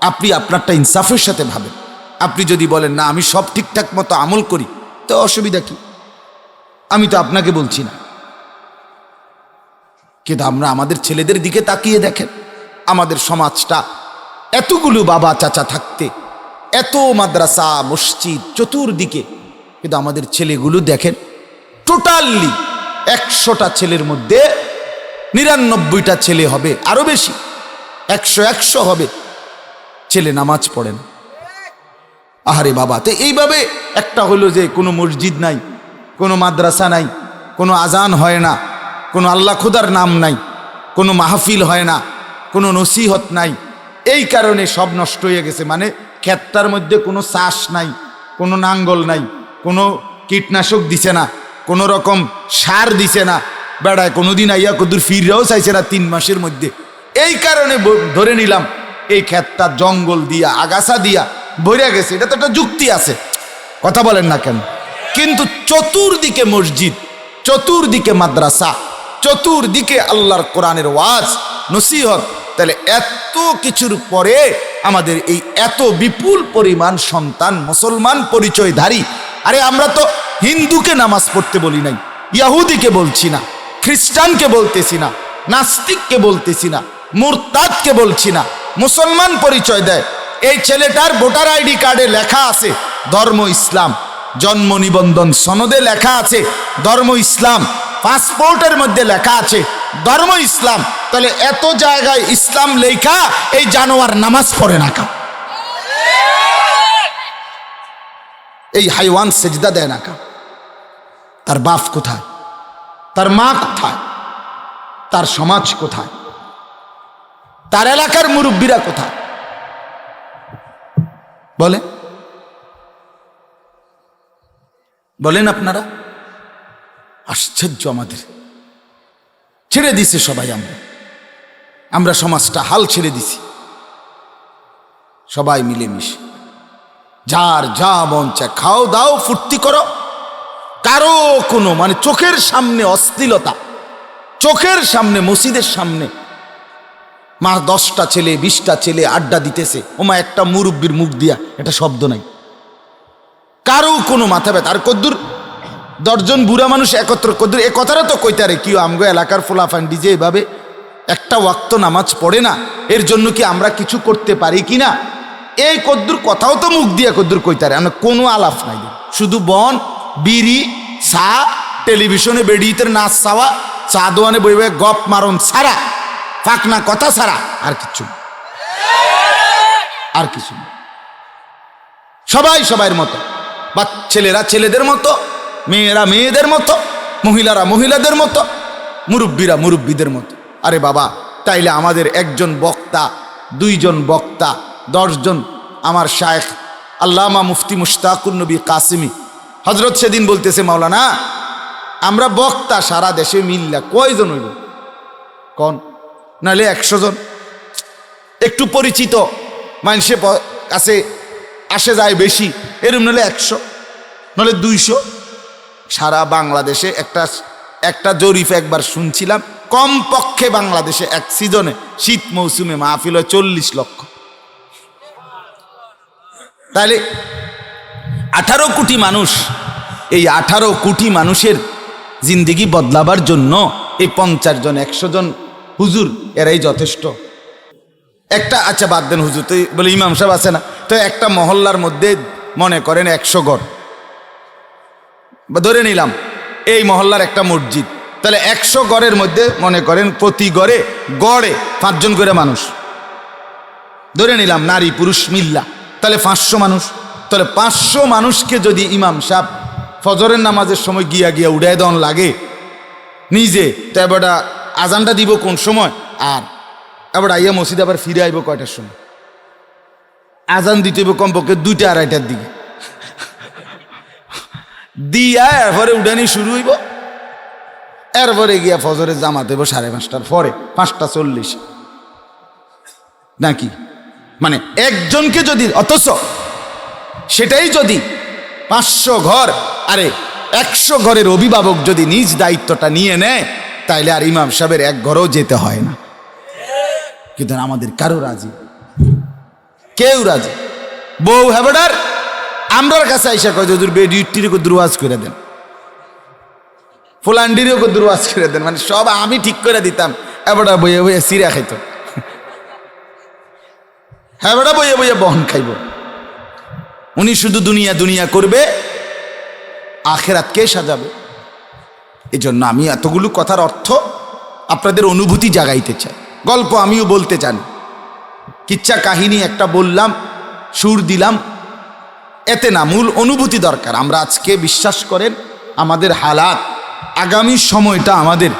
আপনি আপনারটা ইনসাফের সাথে ভাবেন। আপনি যদি বলেন না আমি সব ঠিকঠাক মতো আমল করি, তো অসুবিধা কি? আমি তো আপনাকে বলছি না, কিন্তু আমরা আমাদের ছেলেদের দিকে তাকিয়ে দেখেন, আমাদের সমাজটা এতগুলো বাবা চাচা থাকতে, এত মাদ্রাসা মসজিদ চতুর্দিকে, কিন্তু আমাদের ছেলেগুলো দেখেন টোটালি 100টা ছেলের মধ্যে 99টা ছেলে হবে, আরো বেশি 100 হবে ছেলে নামাজ পড়ে না। আহারে বাবা, তো এইভাবে একটা হলো যে কোনো মসজিদ নাই, কোনো মাদ্রাসা নাই, কোনো আজান হয় না, কোনো আল্লাহ খুদার নাম নাই, কোনো মাহফিল হয় না, কোনো নসিহত নাই। এই কারণে সব নষ্ট হয়ে গেছে। মানে ক্ষেতটার মধ্যে কোনো চাষ নাই, কোনো নাঙ্গল নাই, কোনো কীটনাশক দিছে না, কোনো রকম সার দিছে না, বেড়ায় কোনোদিন আইয়া কদূর ফিররাও চাইছে না 3 মাসের মধ্যে। এই কারণে ধরে নিলাম এই ক্ষেতটা জঙ্গল দিয়া আগাছা দিয়া ভরে গেছে। এটা তো একটা যুক্তি আছে, কথা বলেন না কেন? কিন্তু চতুর্দিকে মসজিদ, চতুর্দিকে মাদ্রাসা, চতুর্দিকে আল্লাহর কোরআনের ওয়াজ নসিহত, তাহলে এত কিছুর পরে আমাদের এই এত বিপুল পরিমাণ সন্তান মুসলমান পরিচয়ধারী। আরে আমরা তো হিন্দুকে নামাজ পড়তে বলি নাই, ইহুদিকে বলছি না, খ্রিস্টানকে বলতেছি না, নাস্তিককে বলতেছি না, মুরতাদকে বলছি না, মুসলমান পরিচয় দেয়। এই ছেলেটার ভোটার আইডি কার্ডে লেখা আছে ধর্ম ইসলাম, জন্ম নিবন্ধন সনদে লেখা আছে ধর্ম ইসলাম, পাসপোর্টের মধ্যে লেখা আছে ধর্ম ইসলাম। তাহলে এত জায়গায় ইসলাম লেখা, এই জানোয়ার নামাজ পড়ে না কা? এই হাইওয়ান সেজদা দেয় না কা? তার বাপ কোথায়? তার মা কোথায়? তার সমাজ কোথায়? তার এলাকার মুরব্বীরা কোথায়? বলে বলেন আপনারা। আশ্চর্য, আমাদের ছেড়ে দিছে সবাই। আমরা সমাজটা হাল ছেড়ে দিছি, সবাই মিলেমিশে যার যা মন চায় খাও দাও ফুর্তি করো। কারো কোনো মানে চোখের সামনে অশ্লীলতা, চোখের সামনে মসজিদের সামনে 10টা ছেলে 20টা ছেলে আড্ডা দিতেছে, ওমা একটা মুরব্বীর মুখ দিয়া এটা শব্দ নাই, কারো কোনো মাথা ব্যথা। আর কদ্দুর 10 জন বুড়া মানুষ একত্র কদ্দুর এ কথাটা তো কইতারে কি আমগো এলাকার ফোলাফান ডিজে এভাবে একটা ওয়াক্ত নামাজ পড়ে না, এর জন্য কি আমরা কিছু করতে পারি কিনা? এই কদ্দুর কথাও তো মুখ দিয়া কদ্দুর কইতারে, আমরা কোনো আলাপ নাই, শুধু বন বিড়ি চা, টেলিভিশনে বেডিতের নাচ চাওয়া, চা দোয়ানে বইবে গপ মারণ ছাড়া, ফাঁকনা কথা ছাড়া আর কিছু, আর কিছু। সবাই সবার মতো, বা ছেলেরা ছেলেদের মতো, মেয়েরা মেয়েদের মতো, মহিলারা মহিলাদের মতো, মুরব্বীরা মুরব্বীদের মতো। আরে বাবা, তাইলে আমাদের একজন বক্তা, 2 জন বক্তা, 10 জন আমার শায়েখ আল্লামা মুফতি মুশতাকুর নবী কাসিমি হজরত সেদিন বলতেছে, মাওলানা আমরা বক্তা সারা দেশে মিল্লা কয়জন হইব কোন? নাহলে 100 জন, একটু পরিচিত মানুষের কাছে আসে যায় বেশি, এরম নাহলে 100, নাহলে 200। সারা বাংলাদেশে একটা জরিপ একবার শুনছিলাম, কমপক্ষে বাংলাদেশে এক সিজনে শীত মৌসুমে মাহফিল হয় 40 লক্ষ। তাহলে 18 কোটি মানুষ, এই 18 কোটি মানুষের জিন্দেগি বদলাবার জন্য এই 50 জন 100 জন হুজুর এরাই যথেষ্ট। একটা আচ্ছা বাদ দেন হুজুর, তো বলে ইমাম সাহেব আছে না, তো একটা মহল্লার মধ্যে মনে করেন 100 ঘর, ধরে নিলাম এই মহল্লার একটা মসজিদ, তাহলে 100 ঘরের মধ্যে মনে করেন প্রতি ঘরে গড়ে 5 জন করে মানুষ, ধরে নিলাম নারী পুরুষ মিল্লা, তাহলে 500 মানুষ। তাহলে 500 মানুষকে যদি ইমাম সাহেব ফজরের নামাজের সময় গিয়া গিয়া উড়াই দেওয়ান লাগে নিজে, তো এবার আজানটা দিব কোন সময়, আর এবার আইয়া মসজিদে আবার ফিরে আইব কয়টার সময়? আজান দিতে হইব কমপক্ষে 2টা 2:30টার দিকে দিয়া, এরপরে উড়ানি শুরু হইব, এরপরে গিয়া ফজরে জামাত হইব 5:30টার পরে, 5:40। নাকি? মানে একজনকে যদি, অথচ সেটাই যদি 500 ঘর, আরে 100 ঘরের অভিভাবক যদি নিজ দায়িত্বটা নিয়ে নেয়, তাইলে আর ইমাম সাহেবের এক ঘরেও যেতে হয় না। কিন্তু আমাদের কারো রাজি, কেউ রাজি। বউ হেবডার আমরার কাছে আইসা কয় হুজুর বেডিটিরও দুরওয়াজ করে দেন, ফুলান্ডিরও দুরওয়াজ করে দেন, মানে সব আমি ঠিক করে দিতাম। হেবডা বইয়ে বইয়ে সিরা খাইত, হেবডা বইয়ে বইয়ে বহন খাইব। উনি শুধু দুনিয়া দুনিয়া করবে, আখেরাত কে সাজাবে? এই জন্য আমি এতগুলো কথার অর্থ আপনাদের অনুভূতি জাগাইতে চাই। গল্প আমিও বলতে চান, কিচ্ছা কাহিনী একটা বললাম, সুর দিলাম, এতে না, মূল অনুভূতি দরকার। আমরা আজকে বিশ্বাস করেন আমাদের হালাত, আগামী সময়টা আমাদের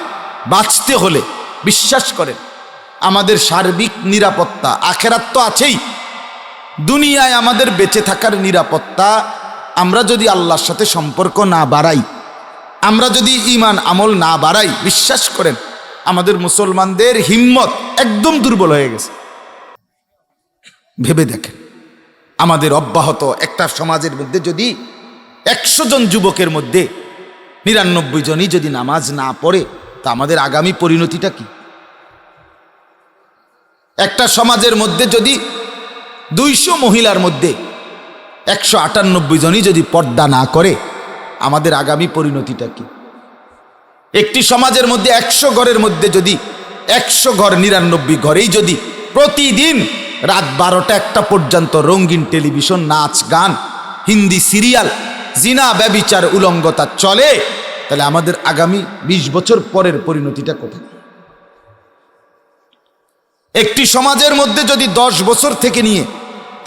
বাঁচতে হলে বিশ্বাস করেন আমাদের সার্বিক নিরাপত্তা, আখেরাত তো আছেই, দুনিয়ায় আমাদের বেঁচে থাকার নিরাপত্তা, আমরা যদি আল্লাহর সাথে সম্পর্ক না বাড়াই, আমরা যদি ঈমান আমল না বাড়াই, বিশ্বাস করেন আমাদের মুসলমানদের হিম্মত একদম দুর্বল হয়ে গেছে। ভেবে দেখেন, আমাদের অব্যাহত একটা সমাজের মধ্যে যদি 100 জন যুবকের মধ্যে 99 জনই যদি নামাজ না পড়ে, তা আমাদের আগামী পরিণতিটা কি? একটা সমাজের মধ্যে যদি 200 মহিলার মধ্যে 198 জনই যদি পর্দা না করে, আমাদের আগামী পরিণতিটা কি? একটি সমাজের মধ্যে 100 ঘরের মধ্যে যদি 100 ঘর 99 ঘরেই যদি প্রতিদিন রাত 12টা-1টা পর্যন্ত রঙিন টেলিভিশন, নাচ গান, হিন্দি সিরিয়াল, জিনা ব্যভিচার উলঙ্গতা চলে, তাহলে আমাদের আগামী 20 বছর পরের পরিণতিটা কোথায়? একটি সমাজের মধ্যে যদি 10 বছর থেকে নিয়ে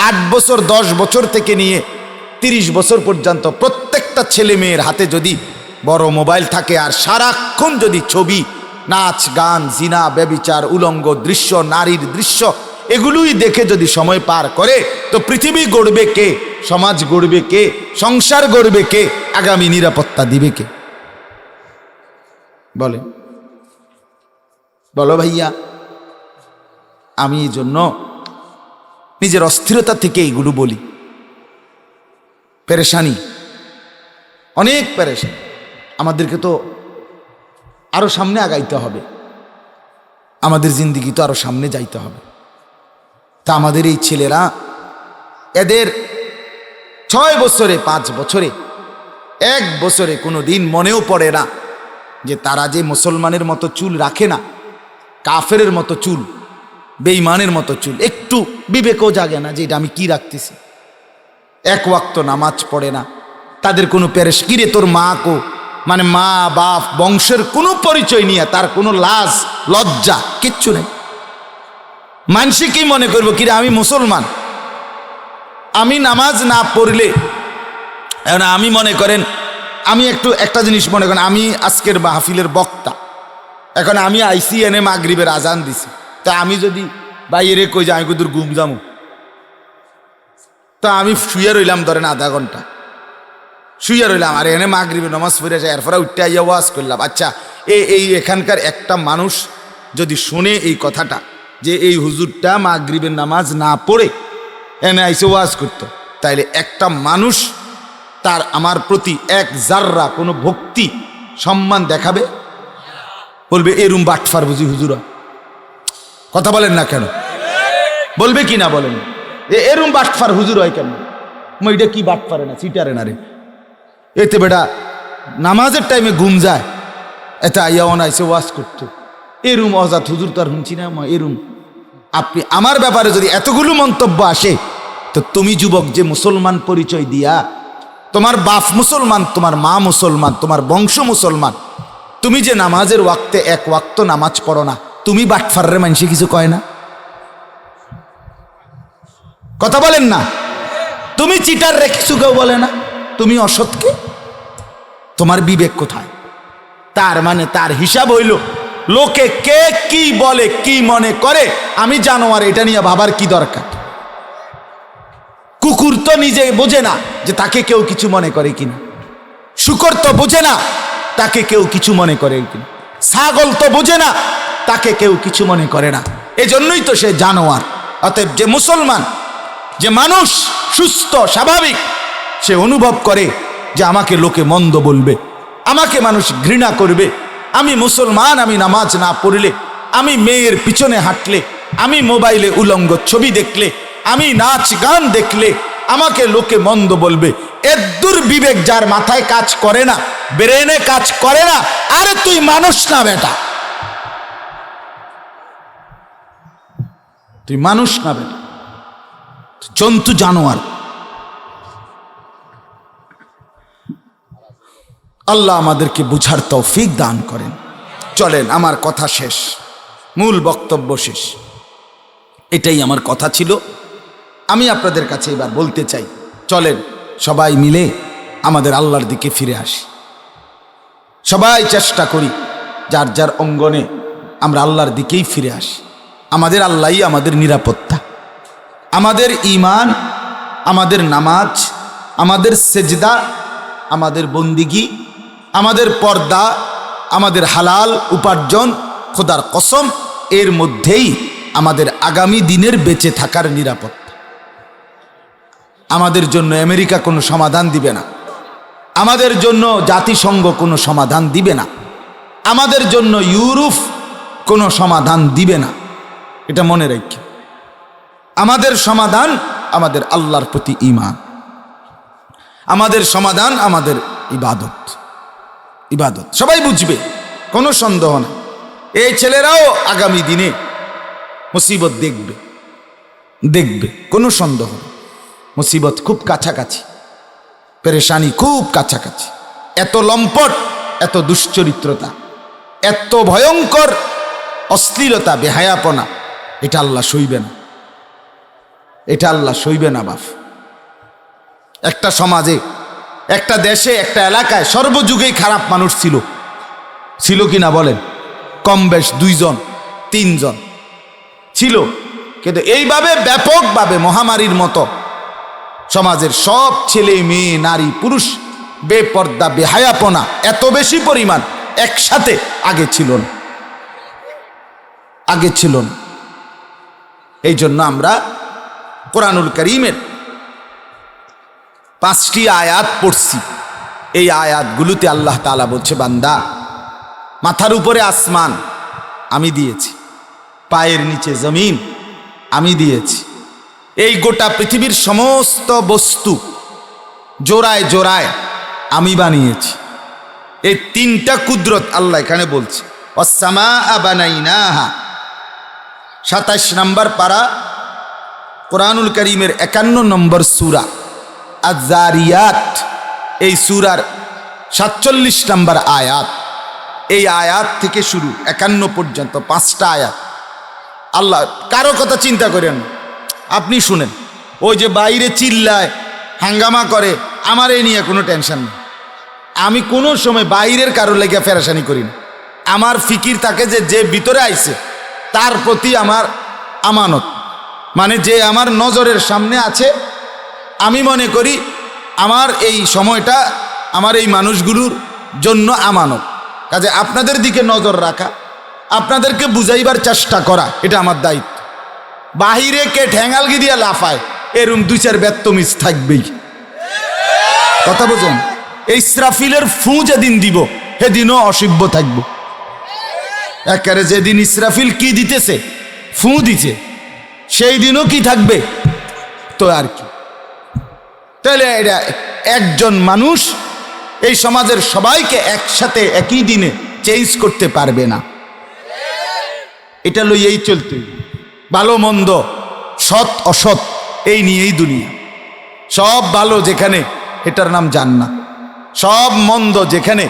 8 বছর, 10 বছর থেকে নিয়ে 30 বছর পর্যন্ত প্রত্যেকটা ছেলে মেয়ের হাতে যদি বড় মোবাইল থাকে, আর সারাক্ষণ যদি ছবি, নাচ গান, জিনা ব্যভিচার উলঙ্গ দৃশ্য, নারীর দৃশ্য, এগুলোই দেখে যদি সময় পার করে, তো পৃথিবী গড়বে কে? সমাজ গড়বে কে? সংসার গড়বে কে? আগামী নিরাপত্তা দিবে কে? বলে, বলো ভাইয়া। আমি এই জন্য নিজের অস্থিরতা থেকে এইগুলো বলি। পেরেশানি, অনেক পেরেশানি। আমাদেরকে তো আরো সামনে আগাইতে হবে, আমাদের জিন্দিগি তো আরো সামনে যাইতে হবে। তা আমাদের এই ছেলেরা, এদের 6 বছরে, 5 বছরে, 1 বছরে কোনো দিন মনেও পড়ে না যে তারা যে মুসলমানের মতো চুল রাখে না, কাফেরের মতো চুল, বেঈমানের মতো চুল, একটু বিবেকও জাগে না যে এটা আমি কি রাখতেছি। 1 ওয়াক্ত নামাজ পড়ে না, তাদের কোনো পেরেশ, কিরে তোর মা কো, মানে মা বাপ বংশের কোনো পরিচয় নিয়ে তার কোনো লাজ লজ্জা কিচ্ছু নেই। মানসি কি মনে করবো, কিরে আমি মুসলমান, আমি নামাজ না পড়লে, এখন আমি মনে করেন, আমি একটা জিনিস মনে করেন, আমি আজকের মাহফিলের বক্তা, এখন আমি আইসি এনে মাগরিবের আজান দিছি, তা আমি যদি বাইরে কই যে আমি কুদুর ঘুম যাবো, তা আমি শুয়ে রইলাম ধরেন আধা ঘন্টা, শুয়ে রইলাম, আর এনে মাগরিবে নামাজ পড়ে যায়, এরপরে উঠতে আইয়া ওয়াজ করলাম। আচ্ছা, এই এখানকার একটা মানুষ যদি শুনে এই কথাটা, যে এই হুজুরটা মাগরিবের নামাজ না পড়ে এনে আইসে ওয়াজ করতো, তাইলে একটা মানুষ তার আমার প্রতি 1 জাররা কোনো ভক্তি সম্মান দেখাবে? বলবে এরম বাটফার বুঝি হুজুরা, কথা বলেন না কেন? বলবে কি না বলেন? এরম বাটফার হুজুর হয় কেন? এটা কি বাটফারে না, সিটারে না রে, এতে বেটা নামাজের টাইমে ঘুম যায়, এটা আইয়াওয়ান আইসে ওয়াজ করতো, এরম অজাত হুজুর তো আর শুনছি না। এরম আপনি আমার ব্যাপারে যদি এতগুলো মন্তব্য আসে, তো তুমি যুবক যে মুসলমান পরিচয় দিয়া, তোমার বাপ মুসলমান, তোমার মা মুসলমান, তোমার বংশ মুসলমান, তুমি যে নামাজের ওয়াক্তে 1 ওয়াক্ত নামাজ পড়ো না, তুমি বাটফাররে মানুষে কিছু কয় না? কথা বলেন না? তুমি চিটার রে কিছু কেউ বলে না? তুমি অসৎকে, তোমার বিবেক কোথায়? তার মানে তার হিসাব হইল লোকে কে কি বলে, কি মনে করে আমি জানোয়ার, এটা নিয়ে ভাবার কি দরকার? কুকুর তো নিজে বোঝে না যে তাকে কেউ কিছু মনে করে কিনা, শুকর তো বোঝে না তাকে কেউ কিছু মনে করে কিনা, ছাগল তো বোঝে না তাকে কেউ কিছু মনে করে না, এজন্যই তো সে জানোয়ার। অতএব যে মুসলমান, যে মানুষ সুস্থ স্বাভাবিক, সে অনুভব করে যে আমাকে লোকে মন্দ বলবে, আমাকে মানুষ ঘৃণা করবে, আমি মুসলমান, আমি নামাজ না পড়লে, আমি মেয়ের পিছনে হাঁটলে, আমি মোবাইলে উলঙ্গ ছবি দেখলে, আমি নাচ গান দেখলে আমাকে লোকে মন্দ বলবে। এদ্দুর বিবেক যার মাথায় কাজ করে না, ব্রেনে কাজ করে না, আরে তুই মানুষ না বেটা, তুই মানুষ না বেটা, জন্তু জানোয়ার। আল্লাহ আমাদেরকে বুঝার তৌফিক দান করেন। চলেন, আমার কথা শেষ, মূল বক্তব্য শেষ। এটাই আমার কথা ছিল। আমি আপনাদের কাছে এবার বলতে চাই, চলেন সবাই মিলে আমাদের আল্লাহর দিকে ফিরে আসি। সবাই চেষ্টা করি যার যার অঙ্গনে আমরা আল্লাহর দিকেই ফিরে আসি। আমাদের আল্লাহই আমাদের নিরাপত্তা, আমাদের ঈমান, আমাদের নামাজ, আমাদের সেজদা, আমাদের বন্দিগি, আমাদের পর্দা, আমাদের হালাল উপার্জন, খোদার কসম, এর মধ্যেই আমাদের আগামী দিনের বেঁচে থাকার নিরাপত্তা। আমাদের জন্য আমেরিকা কোনো সমাধান দিবে না, আমাদের জন্য জাতিসংঘ কোনো সমাধান দিবে না, আমাদের জন্য ইউরোপ কোনো সমাধান দিবে না। এটা মনে রাখি, আমাদের সমাধান আমাদের আল্লাহর প্রতি ঈমান, আমাদের সমাধান আমাদের ইবাদত। ইবাদত সবাই বুঝবে, কোনো সন্দেহ না। এই ছেলেরাও আগামী দিনে মুসিবত দেখবে, দেখবে, কোনো সন্দেহ না। মুসিবত খুব কাছাকাছি, পেরেশানি খুব কাছাকাছি। এত লম্পট, এত দুশ্চরিত্রতা, এত ভয়ঙ্কর অশ্লীলতা, বেহায়াপনা, এটা আল্লাহ সইবে না, এটা আল্লাহ সইবে না বাপ। একটা সমাজে, একটা দেশে, একটা এলাকায় সর্বযুগেই খারাপ মানুষ ছিল, ছিল কি না বলেন? কম বেশ 2 জন 3 জন ছিল, কিন্তু এইভাবে ব্যাপকভাবে মহামারীর মতো সমাজের সব ছেলে মেয়ে নারী পুরুষ বেপর্দা বেহায়াপনা এত বেশি পরিমাণ একসাথে আগে ছিল না, আগে ছিল না। এই জন্য আমরা কোরআনুল কারীমের 5টি আয়াত পড়ছি। এই আয়াতগুলোতে আল্লাহ তাআলা বলছে, বান্দা, মাথার উপরে আসমান আমি দিয়েছি, পায়ের নিচে জমিন আমি দিয়েছি, এই গোটা পৃথিবীর সমস্ত বস্তু জোড়ায় জোড়ায় আমি বানিয়েছি। এই 3টা কুদরত আল্লাহ এখানে বলছে। ওয়াস-সামাআ বানাইনাহা, 27 নম্বর পারা, কোরআনুল কারীমের 51 নম্বর সূরা আয-যারিয়াত, এই সূরার 47 নম্বর আয়াত। এই আয়াত থেকে শুরু 51 পর্যন্ত 5টা আয়াত। আল্লাহ কারো কথা চিন্তা করেন, আপনি শুনেন। ওই যে বাইরে চিল্লায় হাঙ্গামা করে, আমার এই নিয়ে কোনো টেনশন নেই। আমি কোনো সময় বাইরের কারো লেগে পেরেশানি করি না। আমার ফিকির থাকে যে ভিতরে আইছে তার প্রতি আমার আমানত, মানে যে আমার নজরের সামনে আছে, আমি মনে করি আমার এই সময়টা আমার এই মানুষগুলোর জন্য আমানত। কাজে আপনাদের দিকে নজর রাখা, আপনাদেরকে বুঝাইবার চেষ্টা করা, এটা আমার দায়িত্ব। বাহিরে কে ঠ্যাঙ্গালগি দিয়া লাফায়, এরম 2-4 বেত্তমিজ থাকবেই। কথা বোঝেন? এই ইসরাফিলের ফু যেদিন দিব, সেদিনও অসভ্য থাকবো। একেবারে যেদিন ইসরাফিল কি দিতেছে, ফু দিছে, সেই দিনও কি থাকবে তো আর কি। তাহলে এটা একজন মানুষ এই সমাজের সবাইকে একসাথে একই দিনে চেঞ্জ করতে পারবে না। এটা লইয়েই চলতে, ভালো মন্দ, সৎ অসৎ, এই নিয়েই দুনিয়া। সব ভালো যেখানে, এটার নাম জান্নাত, সব মন্দ যেখানে,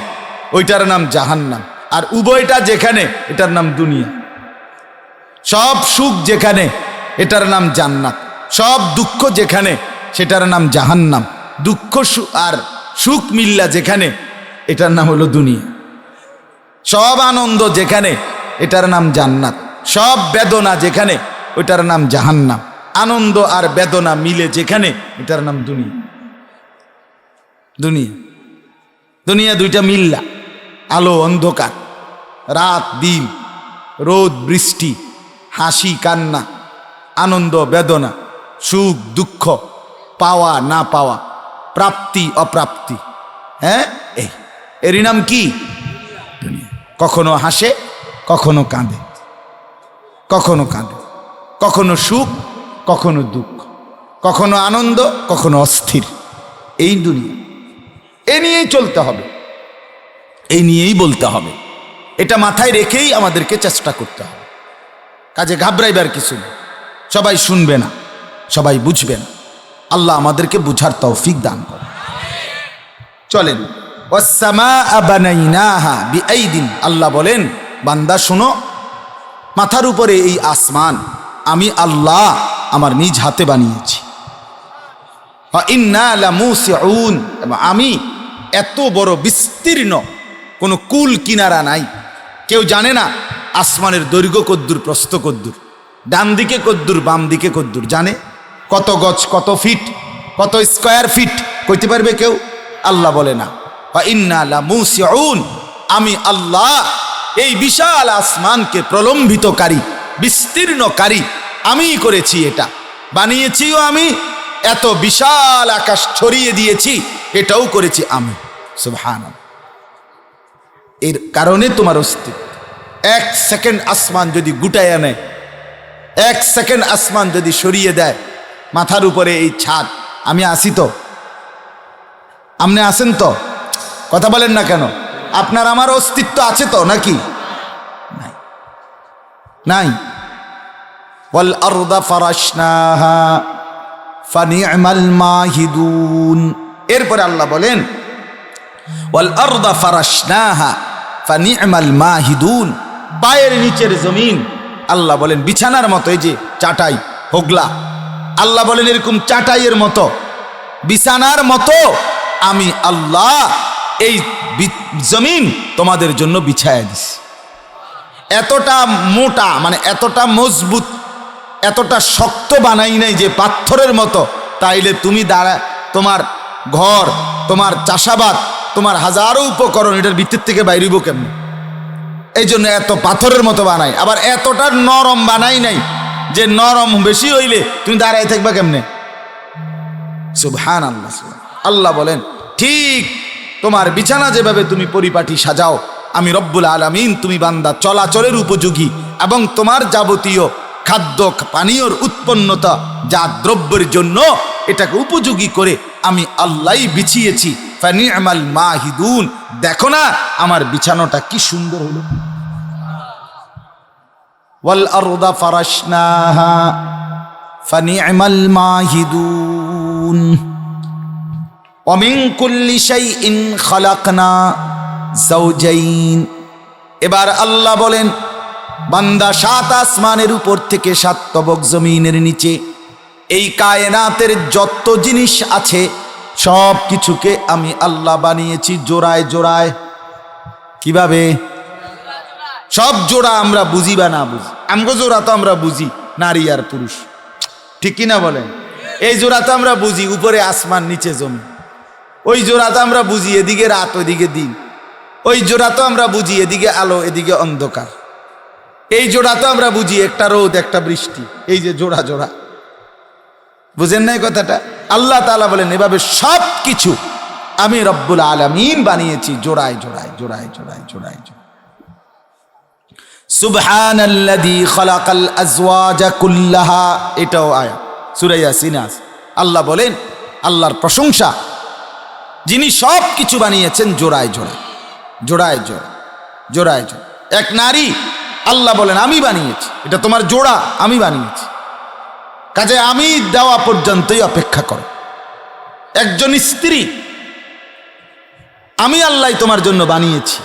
ওইটার নাম জাহান্নাম। আর উভয়টা যেখানে, এটার নাম দুনিয়া। সব সুখ যেখানে, এটার নাম জান্নাত। সব দুঃখ যেখানে, সেটার নাম জাহান্নাম। দুঃখ আর সুখ মিল্লা যেখানে, এটার নাম হলো দুনিয়া। সব আনন্দ যেখানে, এটার নাম জান্নাত। সব বেদনা যেখানে, ওইটার নাম জাহান্নাম। আনন্দ আর বেদনা মিলে যেখানে, এটার নাম দুনিয়া। দুনিয়া দুনিয়া দুইটা মিল্লা, আলো অন্ধকার, রাত দিন, রোদ বৃষ্টি, হাসি কান্না, আনন্দ বেদনা, সুখ দুঃখ, পাওয়া না পাওয়া, প্রাপ্তি অপ্রাপ্তি, হ্যাঁ এরই নাম কি? কখনো হাসে, কখনো কাঁদে, কখনো কাঁদে, কখনো সুখ, কখনো দুঃখ, কখনো আনন্দ, কখনো অস্থির। এই দুনিয়া, এ নিয়েই চলতে হবে, এই নিয়েই বলতে হবে। এটা মাথায় রেখেই আমাদেরকে চেষ্টা করতে হবে। কাজে ঘাবড়াইবার কিছু নেই। সবাই শুনবে না, সবাই বুঝবে না। আল্লাহ আমাদেরকে বুঝার তৌফিক দান করে। চলেন, ওয়াস-সামাআ বানাইনাহা বিআইদিন। আল্লাহ বলেন, বান্দা শোনো, মাথার উপরে এই আসমান আমি আল্লাহ আমার নিজ হাতে বানিয়েছি। ওয়া ইন্না লামুসিউন, আমি এত বড় বিস্তীর্ণ, কোনো কুল কিনারা নাই। কেউ জানে না আসমানের দৈর্ঘ্য কদ্দুর, প্রস্থ কদ্দুর, ডান দিকে কদ্দুর, বাম দিকে কদ্দুর। জানে কত গজ, কত ফিট, কত স্কয়ার ফিট, কইতে পারবে কেউ? আল্লাহ বলে না, ওয়া ইন্না লামুসিউন, আমি আল্লাহ এই বিশাল আসমানকে প্রলম্বিতকারী, বিস্তীর্ণকারী আমিই করেছি। এটা বানিয়েছিও আমি, এত বিশাল আকাশ ছড়িয়ে দিয়েছি, এটাও করেছি আমি। সুবহানাল্লাহ। এর কারণে তোমার অস্তিত্ব। এক সেকেন্ড আসমান যদি গুটাইয়া নেয়, এক সেকেন্ড আসমান যদি সরিয়ে দেয়, মাথার উপরে এই ছাদ, আমি আসি তো? আপনি আসেন তো? কথা বলেন না কেন? আপনার আমার অস্তিত্ব আছে তো নাকি? নাই, নাই। ওয়াল আরদা ফারাশনাহা ফানি'মাল মাহিদুন। এরপরে আল্লাহ বলেন, ওয়াল আরদা ফারাশনাহা ফানি'মাল মাহিদুন। পায়ের নিচের জমিন আল্লাহ বলেন বিছানার মতো, এই যে চাটাই হোগলা, আল্লাহ বলেন এরকম চাটাইয়ের মতো, বিছানার মতো আমি আল্লাহ এই জমিন তোমাদের জন্য বিছায়া দিছি। এতটা মোটা, মানে এতটা মজবুত, এতটা শক্ত বানাই নাই যে পাথরের মতো। তাইলে তুমি তোমার ঘর, তোমার চাষাবাদ, তোমার হাজারো উপকরণ এটার ভিতর থেকে বাইরিব কেমন? এই জন্য এত পাথরের মতো বানাই। আবার এতটা নরম বানাই নাই যে নরম বেশি হইলে তুমি দাঁড়ায় থাকবা কেমনে? সুবহানাল্লাহ। আল্লাহ বলেন, ঠিক তোমার বিছানা যেভাবে তুমি পরিপাটি সাজাও, আমি রব্বুল আলামিন তুমি বান্দা চলাচলের উপযোগী এবং তোমার যাবতীয় খাদ্য পানীয়র উৎপন্নতা যা দ্রব্যের জন্য এটাকে উপযোগী করে আমি আল্লাহই বিছিয়েছি। ফানি'মাল মাহিদুন, দেখো না আমার বিছানাটা কি সুন্দর হলো। ওয়াল আরদা ফারাশনাহা ফানি'মাল মাহিদুন ওয়া মিন কুল্লি শাইইন খালাকনা যাওজাইন। এবার আল্লাহ বলেন, বান্দা সাত আসমানের উপর থেকে সাত তবক জমিনের নিচে এই কায়নাতের যত জিনিস আছে সব কিছুকে আমি আল্লাহ বানিয়েছি জোড়ায় জোড়ায়। কিভাবে? সব জোড়া আমরা বুঝি বা না বুঝি, আমগো জোড়া তো আমরা বুঝি, নারী আর পুরুষ, ঠিক কিনা বলেন? এই জোড়া তো আমরা বুঝি, উপরে আসমান নিচে জমি। ওই জোড়া তো আমরা বুঝি, এদিকে রাত ওইদিকে দিন। ওই জোড়া তো আমরা বুঝি, এদিকে আলো এদিকে অন্ধকার। এই জোড়া তো আমরা বুঝি, একটা রোদ একটা বৃষ্টি। এই যে জোড়া জোড়া, বুঝেন নাই কথাটা? আল্লাহ তাআলা বলেন, এভাবে সব কিছু আমি রব্বুল আলামিন বানিয়েছি জোড়ায় জোড়ায় জোড়ায় জোড়ায় জোড়ায় জোড়ায়। সুবহানাল্লাযী খালাকাল আজওয়াজা কুল্লাহা, এটাও আয়াত সূরা ইয়াসিন আছে। আল্লাহ বলেন, আল্লাহর প্রশংসা, যিনি সব কিছু বানিয়েছেন জোড়ায় জোড়ায় জোড়ায় জোড়ায় জোড়ায় জোড়ায়। এক নারী আল্লাহ বলেন আমি বানিয়েছি, এটা তোমার জোড়া, আমি বানিয়েছি। কাজে আমি দেওয়া পর্যন্তই অপেক্ষা করো। একজন স্ত্রী আমি আল্লাহ তোমার জন্য বানিয়েছি,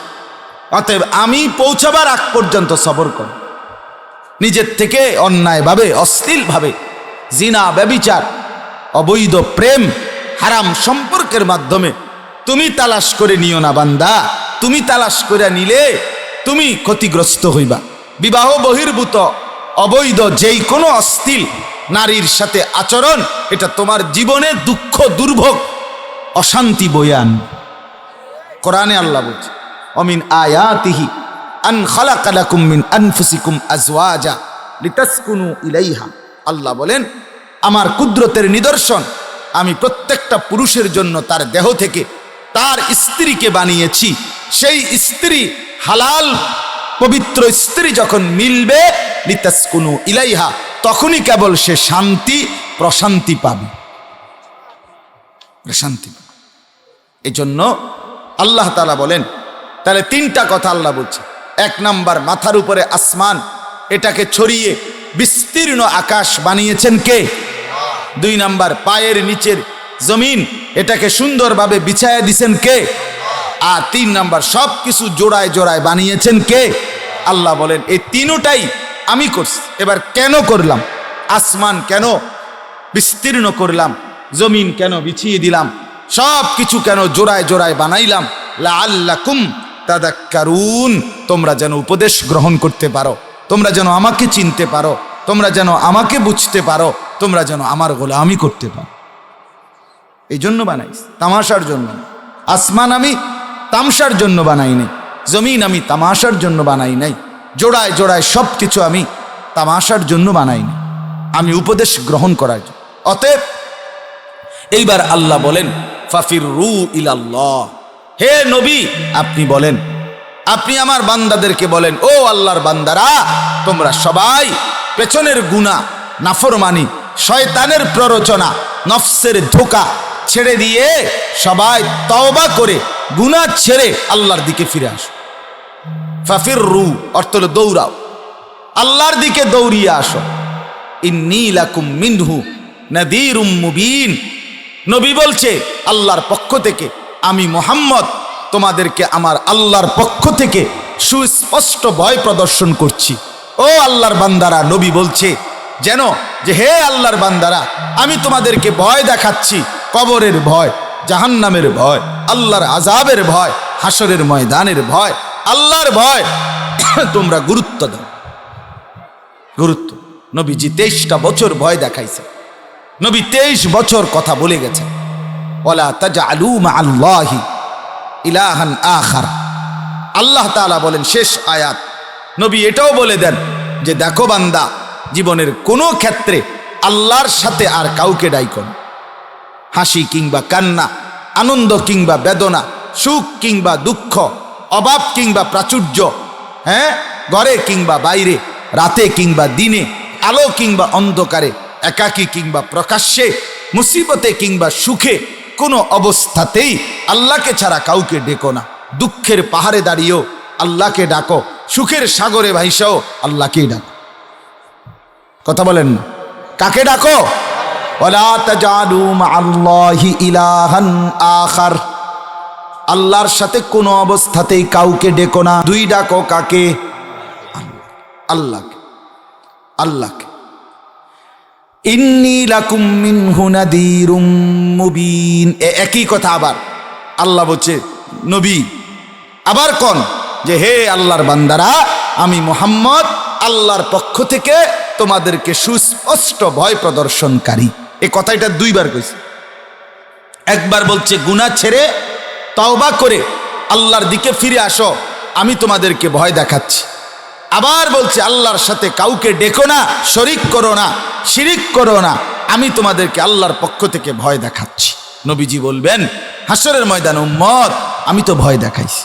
অতএব আমি পৌঁছাবার আগ পর্যন্ত সবর কর। নিজের থেকে অন্যায়ভাবে অশ্লীলভাবে জিনা ব্যভিচার অবৈধ প্রেম হারাম সম্পর্কের মাধ্যমে তুমি তালাশ করে নিও না বান্দা। তুমি তালাশ করে নিলে তুমি ক্ষতিগ্রস্ত হইবা। বিবাহ বহির্ভূত অবৈধ যেই কোনো অশ্লীল নারীর সাথে আচরণ, এটা তোমার জীবনে দুঃখ দুর্ভোগ অশান্তি বয়ে আনবে। কোরআনে আল্লাহ বলছে, অমিন আয়াতিহি আন খালাকা লাকুম মিন আনফুসিকুম আজওয়াজা লিতাসকুনু ইলাইহা আল্লাহ বলেন আমার কুদরতের নিদর্শন, আমি প্রত্যেকটা পুরুষের জন্য তার দেহ থেকে তার স্ত্রীকে বানিয়েছি। সেই স্ত্রী হালাল পবিত্র স্ত্রী যখন মিলবে লিতাসকুনু ইলাইহা, তখনই কেবল সে শান্তি প্রশান্তি পাবে, প্রশান্তি। এই জন্য আল্লাহ তাআলা বলেন, তাহলে তিনটা কথা আল্লাহ বলছে। এক নাম্বার, মাথার উপরে আসমান, এটাকে ছড়িয়ে বিস্তীর্ণ আকাশ বানিয়েছেন কে? দুই নাম্বার, পায়ের নিচের জমিন, এটাকে সুন্দরভাবে বিছায়া দিছেন কে? আর তিন নাম্বার, সব কিছু জোড়ায় জোড়ায় বানিয়েছেন কে? আল্লাহ বলেন এই তিনটাই আমি করছি। এবার কেন করলাম? আসমান কেন বিস্তীর্ণ করলাম, জমিন কেন বিছিয়ে দিলাম, সব কিছু কেন জোড়ায় জোড়ায় বানাইলাম? লাআল্লাকুম তাদাক্কারুন, তোমরা যেন উপদেশ গ্রহণ করতে পারো, তোমরা যেন আমাকে চিনতে পারো, তোমরা যেন আমাকে বুঝতে পারো, তোমরা যেন আমার গোলামি করতে পারো। এই জন্য বানাইছি, তামাশার জন্য। আসমান আমি তামসার জন্য বানাই নাই, জমিন আমি তামাশার জন্য বানাই নাই, জোড়ায় জোড়ায় সব কিছু আমি তামাশার জন্য বানাই নাই, আমি উপদেশ গ্রহণ করার জন্য। অতএব এইবার আল্লাহ বলেন ফাফিররু ইলাল্লাহ, হে নবী আপনি বলেন, আপনি আমার বান্দাদেরকে বলেন, ও আল্লাহর বান্দারা, তোমরা সবাই পেছনের গুনাহ, নাফরমানি, শয়তানের প্ররোচনা, নফসের ধোঁকা ছেড়ে দিয়ে সবাই তওবা করে গুনাহ ছেড়ে আল্লাহর দিকে ফিরে আসো। ফাফিররু অর্থ হলো দৌড়াও, আল্লাহর দিকে দৌড়িয়ে আসো। ইন্নী লাকুম মিনহু নাযীরুম মুবিন, নবী বলছে আল্লাহর পক্ষ থেকে, আমি মুহাম্মদ তোমাদেরকে আমার আল্লাহর পক্ষ থেকে সুস্পষ্ট ভয় প্রদর্শন করছি। ও আল্লাহর বান্দারা, নবী বলছে যেন যে হে আল্লাহর বান্দারা, আমি তোমাদেরকে ভয় দেখাচ্ছি, কবরের ভয়, জাহান্নামের ভয়, আল্লাহর আযাবের ভয়, হাসরের ময়দানের ভয়, আল্লাহর ভয়। তোমরা গুরুত্ব দাও, গুরুত্ব। নবীজি 23টা বছর ভয় দেখাইছে, নবী 23 বছর কথা বলে গেছেন, ওয়ালা তাজআলু মাআল্লাহি ইলাহান আখার। আল্লাহ তাআলা বলেন শেষ আয়াত, নবী এটাও বলে দেন যে দেখো বান্দা, জীবনের কোনো ক্ষেত্রে আল্লাহর সাথে আর কাউকে ডাইকো না। হাসি কিংবা কান্না, আনন্দ কিংবা বেদনা, সুখ কিংবা দুঃখ, অভাব কিংবা প্রাচুর্য, হ্যাঁ, ঘরে কিংবা বাইরে, রাতে কিংবা দিনে, আলো কিংবা অন্ধকারে, একাকী কিংবা প্রকাশ্যে, মুসিবতে কিংবা সুখে, কোনো অবস্থাতেই আল্লাহকে ছাড়া কাউকে ডেকো না। দুঃখের পাহাড়ে দাঁড়িয়েও আল্লাহকে ডাকো, সুখের সাগরে ভাইসাও আল্লাহকেই ডাকো। কথা বলেন না, কাকে ডাকো? ওয়ালা তাজআলু মাআল্লাহি ইলাহান আখার, আল্লাহর সাথে কোনো অবস্থাতেই কাউকে ডেকো না। দুই ডাকো কাকে? আল্লাহকে, আল্লাহকে। ইন্নী লাকুম মিনহু নাযীরুম মুবিন, একই কথা আবার আল্লাহ বলছে নবী আবার কোন যে হে আল্লাহর বান্দারা, আমি মুহাম্মদ আল্লাহর পক্ষ থেকে তোমাদেরকে সুস্পষ্ট ভয় প্রদর্শনকারী। এই কথাটা দুইবার কইছে। একবার বলছে গুনাহ ছেড়ে তওবা করে আল্লাহর দিকে ফিরে আসো, আমি তোমাদেরকে ভয় দেখাচ্ছি। আবার বলছে আল্লাহর সাথে কাউকে ডেকো না, শরিক করো না, শিরিক করো না, আমি তোমাদেরকে আল্লাহর পক্ষ থেকে ভয় দেখাচ্ছি। নবীজি বলবেন হাসরের ময়দানে, উম্মত আমি তো ভয় দেখাইছি,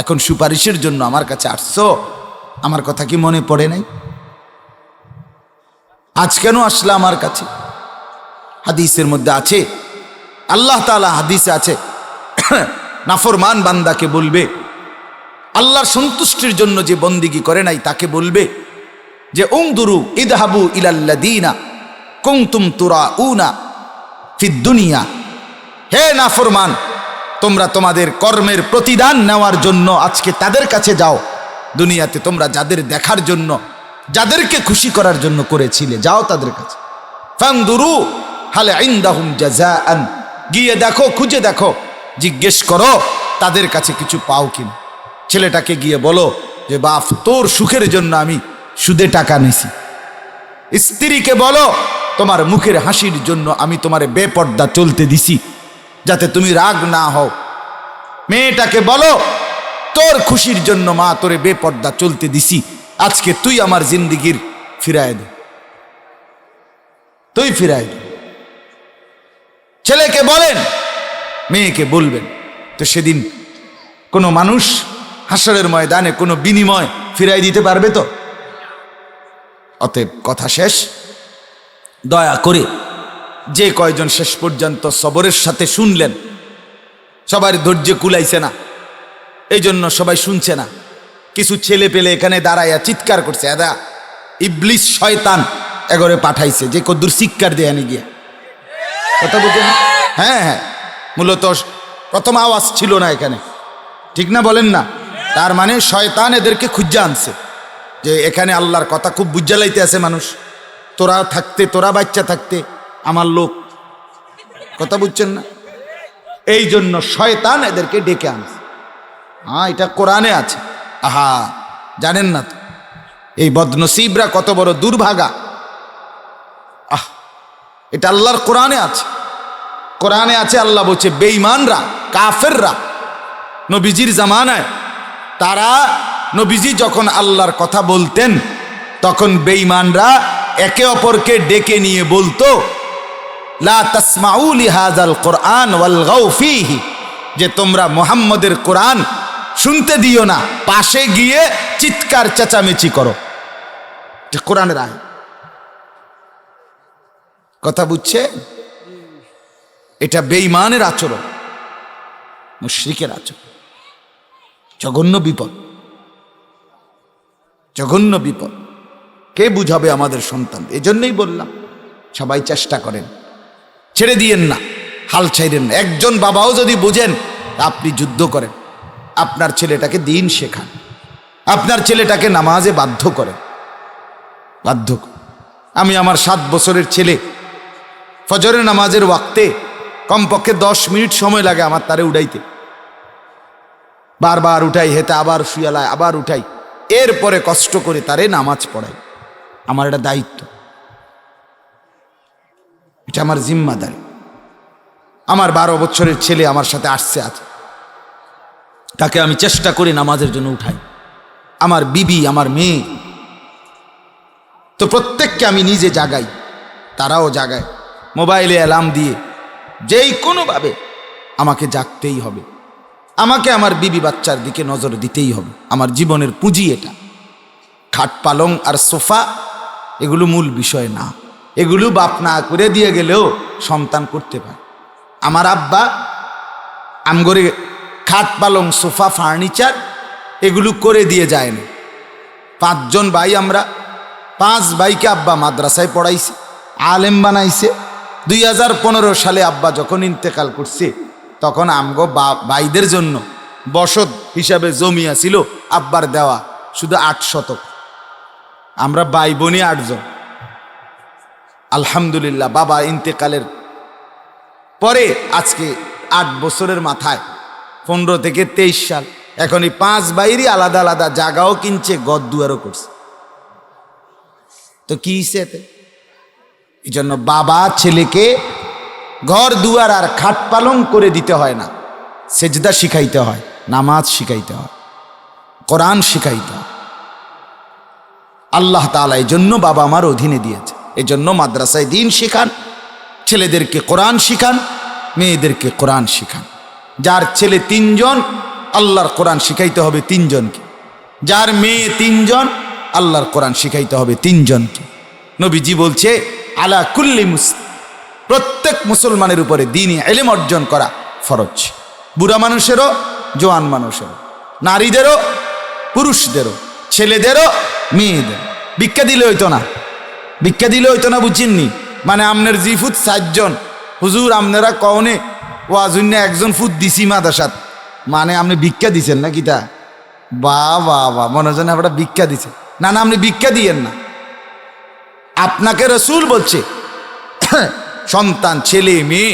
এখন সুপারিশের জন্য আমার কাছে আসছো, আমার কথা কি মনে পড়ে নাই? আজ কেন আসলে আমার কাছে? হাদিসের মধ্যে আছে, আল্লাহ তাআলা হাদিসে আছে, নাফরমান বান্দাকে বলবে, আল্লাহর সন্তুষ্টির জন্য যে বন্দিগি করে নাই তাকে বলবে যে উনদুরু ইদহাবু ইলাল্লাযীনা কুনতুম তুরাউনা ফিদ দুনিয়া, হে নাফরমান, তোমরা তোমাদের কর্মের প্রতিদান নেওয়ার জন্য আজকে তাদের কাছে যাও। দুনিয়াতে তোমরা যাদের দেখার জন্য, যাদেরকে খুশি করার জন্য করেছিলে, যাও তাদের কাছে। ফানদুরু হাল ইনদাহুম জাযাআন, গিয়ে দেখো, খুঁজে দেখো, জিজ্ঞেস করো তাদের কাছে কিছু পাও কিনা। ছেলেটাকে গিয়ে বলো যে বাপ, তোর সুখের জন্য আমি সুদে টাকা নিছি। স্ত্রীকে বলো তোমার মুখের হাসির জন্য আমি তোমারে বেপর্দা চলতে দিছি, যাতে তুমি রাগ না হও। মেয়েটাকে বলো তোর খুশির জন্য মা তোরে বেপর্দা চলতে দিছি, আজকে তুই আমার জিন্দিগির ফিরায় দে। তুই ফিরাই দে। ছেলেকে বলেন, মেয়েকে বলবেন। তো সেদিন কোনো মানুষ হাসরের ময়দানে কোনো বিনিময় ফিরাই দিতে পারবে তো? অতএব কথা শেষ। দয়া করে যে কয়জন শেষ পর্যন্ত সবরের সাথে শুনলেন, সবার ধৈর্য কুলাইছে না, এই জন্য সবাই শুনছে না। কিছু ছেলে পেলে এখানে দাঁড়াইয়া চিৎকার করছে, এদা ইবলিস শয়তান এগরে পাঠাইছে, যে কদ্দুর চিৎকার দেয়ানি গিয়া। কথা বুঝেন? হ্যাঁ হ্যাঁ, মূলত প্রথম আওয়াজ ছিল না এখানে, ঠিক না বলেন না? তার মানে শয়তান এদেরকে খুঁজে আনছে যে এখানে আল্লাহর কথা খুব বুঝালাইতে আছে মানুষ, তোরা থাকতে, তোরা বাচ্চা থাকতে আমার লোক। কথা বুঝছেন না? এই জন্য শয়তান এদেরকে ডেকে আনছে। হ্যাঁ, এটা কোরআনে আছে। আহা, জানেন না তো এই বদনসিবরা কত বড় দুর্ভাগা। এটা আল্লাহর কোরআনে আছে। কোরআনে আছে, আল্লাহ বলছে বেঈমানরা, কাফেররা নবীজির জামানায়, তারা নবীজি যখন আল্লাহর কথা বলতেন তখন বেঈমানরা একে অপরকে ডেকে নিয়ে বলতো, লা তাসমাউ লিহাযাল কোরআন ওয়ালগাউ ফীহি, যে তোমরা মুহাম্মদের কোরআন শুনতে দিও না, পাশে গিয়ে চিৎকার চেঁচামেচি করো। এটা কোরআনের আয়াত। কথা বুঝছে? এটা বেঈমানের আচরণ, মুশরিকের আচরণ। জঘন্য বিপদ, জঘন্য বিপদ। কে বুঝাবে আমাদের সন্তান? এজন্যই বললাম সবাই চেষ্টা করেন, ছেড়ে দিয়েন না, হাল ছাইরেন না। একজন বাবাও যদি বুঝেন, আপনি যুদ্ধ করেন, আপনার ছেলেটাকে দিন শেখান, আপনার ছেলেটাকে নামাজে বাধ্য করেন, বাধ্য। আমি আমার 7 বছরের ছেলে ফজরের নামাজের ওয়াক্তে কমপক্ষে 10 মিনিট সময় লাগে আমার তারে উঠাইতে। বারবার উঠাই, হেতে আবার শুয়ালায়, আবার উঠাই, এরপরে কষ্ট করে তারে নামাজ পড়াই। আমার এটা দায়িত্ব, এটা আমার জিম্মাদারি। আমার 12 বছরের ছেলে আমার সাথে আসছে আজ, তাকে আমি চেষ্টা করি নামাজের জন্য উঠাই। আমার বিবি, আমার মেয়ে, তো প্রত্যেককে আমি নিজে জাগাই, তারাও জাগায়, মোবাইলে অ্যালার্ম দিয়ে, যেই কোনোভাবে আমাকে জাগতেই হবে। আমাকে আমার বিবি বাচ্চার দিকে নজর দিতেই হবে। আমার জীবনের পুঁজি এটা। খাট পালং আর সোফা এগুলো মূল বিষয় না, এগুলো বাপ না করে দিয়ে গেলেও সন্তান করতে পারে। আমার আব্বা আমগরে খাট পালং সোফা ফার্নিচার এগুলো করে দিয়ে যায় না। 5 জন ভাই, আমরা 5 ভাইকে আব্বা মাদ্রাসায় পড়াইছে, আলেম বানাইছে। 2015 সালে আব্বা যখন ইন্তেকাল করছে তখন আমগো ভাইদের জন্য বসত হিসাবে জমি ছিল আব্বার দেওয়া শুধু 8 শতক। আমরা ভাই বোনই 8 জন। আলহামদুলিল্লাহ, বাবা ইন্তেকালের পরে আজকে 8 বছরের মাথায় 15 থেকে 23 সাল, এখন এই 5 ভাইয়েরই আলাদা আলাদা জায়গাও কিনছে, ঘর দুয়ারও করছে। তো কি হিসেবে? এই জন্য বাবা ছেলেকে ঘর দুয়ার আর খাট পালং করে দিতে হয় না, সেজদা শিখাইতে হয়, নামাজ শিখাইতে হয়, কোরআন শিখাইতে হয়। আল্লাহ তাআলা এই জন্য বাবা আমার অধীনে দিয়েছে। এই জন্য মাদ্রাসায় দিন শিখান, ছেলেদেরকে কোরআন শিখান, মেয়েদেরকে কোরআন শিখান। যার ছেলে 3 জন, আল্লাহর কোরআন শিখাইতে হবে 3 জনকে। যার মেয়ে 3 জন, আল্লাহর কোরআন শিখাইতে হবে 3 জনকে। নবীজি বলছে, আলা কুল্লি মুসলিম, প্রত্যেক মুসলমানের উপরে দ্বীনি ইলম অর্জন করা ফরজ। বুড়া মানুষেরও, জোয়ান মানুষেরও, নারীদেরও, পুরুষদেরও, ছেলেদেরও, মেয়েদের। ভিক্ষা দিলে হইতো না, ভিক্ষা দিলে হইতো না, বুঝিননি? মানে আমনের জি ফুট 4 জন, হুজুর আপনারা কওনে ওয়াজুন্য 1 জন ফুট দিছি মাদ্রাসাত, মানে আপনি ভিক্ষা দিছেন না কিতা? বা বা বা, মনে হয় আপনারা ভিক্ষা দিছে। না না, আপনি ভিক্ষা দিয়েন না। আপনাকে রসুল বলছে সন্তান, ছেলে মেয়ে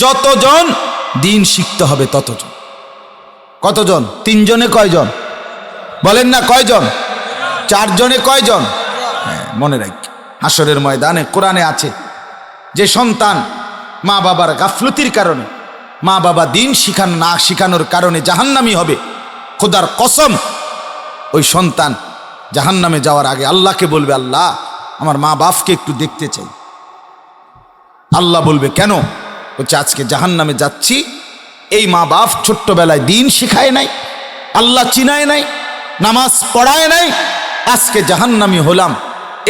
যতজন দিন শিখতে হবে ততজন। কতজন? 3 জনে কয়জন? বলেন না, কয়জন? 4 জনে কয়জন? হ্যাঁ, মনে রাখ, হাসরের ময়দানে কোরআনে আছে যে সন্তান মা বাবার গাফলতির কারণে, মা বাবা দিন শিখান না শিখানোর কারণে জাহান্নামী হবে। খোদার কসম, ওই সন্তান জাহান্নামে যাওয়ার আগে আল্লাহকে বলবে, আল্লাহ আমার মা বাপকে একটু দেখতে চাই। আল্লাহ বলবে কেন? বলছে আজকে জাহান্নামে যাচ্ছি, এই মা বাপ ছোট্টবেলায় দিন শিখায় নাই, আল্লাহ চিনায় নাই, নামাজ পড়ায় নাই, আজকে জাহান্নামী হলাম।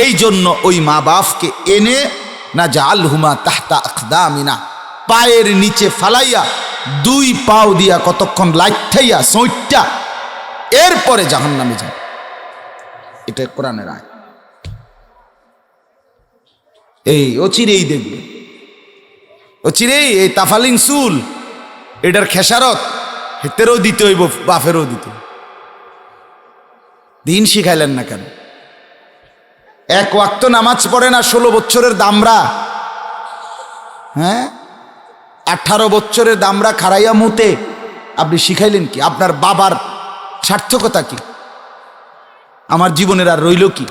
এই জন্য ওই মা বাপকে এনে না জাআলহুমা তাহতা আকদামিনা, পায়ের নিচে ফালাইয়া দুই পাও দিয়া কতক্ষণ লাইঠাইয়া সইটা এরপরে জাহান্নামে যায়। এটা কোরআনের আয়াত। এই অচিরেই দেখবে, অচিরেই এই তাফালিং চুল এটার খেসারত হেতেরও দিতে হইব, বাফেরও দিতে। দিন শিখাইলেন না কেন? এক ওয়াক্ত নামাজ পড়ে না 16 বছরের দামরা, হ্যাঁ 18 বছরের দামরা খারাইয়া মুতে, আপনি শিখাইলেন কি? আপনার বাবার সার্থকতা কি? আমার জীবনের আর রইল কি?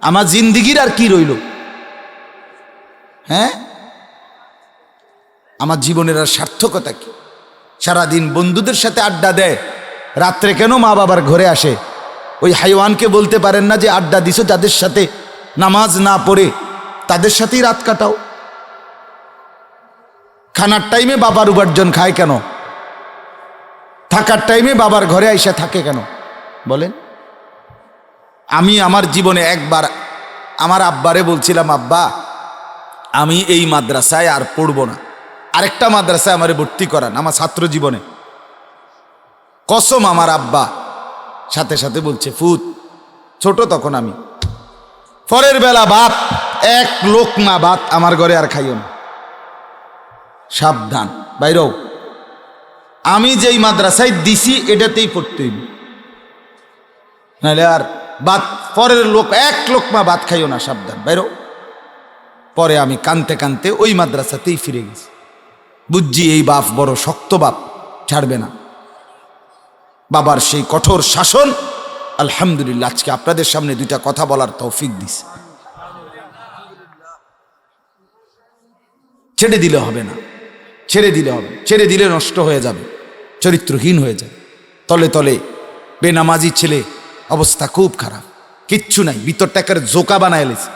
আমার জিন্দিগির আর কি রইল? হ্যাঁ, আমার জীবনের আর সার্থকতা কি? সারাদিন বন্ধুদের সাথে আড্ডা দেয়, রাত্রে কেন মা বাবার ঘরে আসে? ওই হাইওয়ানকে বলতে পারেন না যে আড্ডা দিছো যাদের সাথে, নামাজ না পড়ে তাদের সাথেই রাত কাটাও? খানার টাইমে বাবার উপার্জন খায় কেন? থাকার টাইমে বাবার ঘরে আইসা থাকে কেন? বলেন। আমি আমার জীবনে একবার আমার আব্বারে বলছিলাম, আব্বা আমি এই মাদ্রাসায় আর পড়ব না, আরেকটা মাদ্রাসায় আমারে ভর্তি করান আমার ছাত্র জীবনে। কসম আমার আব্বা সাথে সাথে বলছে ফুত, ছোট তখন আমি, পরের বেলা ভাত এক লোকমা ভাত আমার ঘরে আর খাইও না, সাবধান বাইরও। আমি যেই মাদ্রাসায় দিছি এটাতেই পড়তেই, নাহলে আর ভাত পরের লোক এক লোকমা ভাত খাইও না, সাবধান বাইরও। পরে আমি কানতে কানতে ওই মাদ্রাসাতেই ফিরে গেছি। বুঝছি এই বাপ বড় শক্ত বাপ, ছাড়বে না। বাবার সেই কঠোর শাসন আলহামদুলিল্লাহ আজকে আপনাদের সামনে দুইটা কথা বলার তৌফিক দিছে। ছেড়ে দিলে হবে না, ছেড়ে দিলে হবে, ছেড়ে দিলে নষ্ট হয়ে যাবে, চরিত্রহীন হয়ে যাবে। তলে তলে বেনামাজি ছেলে, অবস্থা খুব খারাপ, কিচ্ছু নাই, ভিতরটাকে জোকা বানায় লেছে,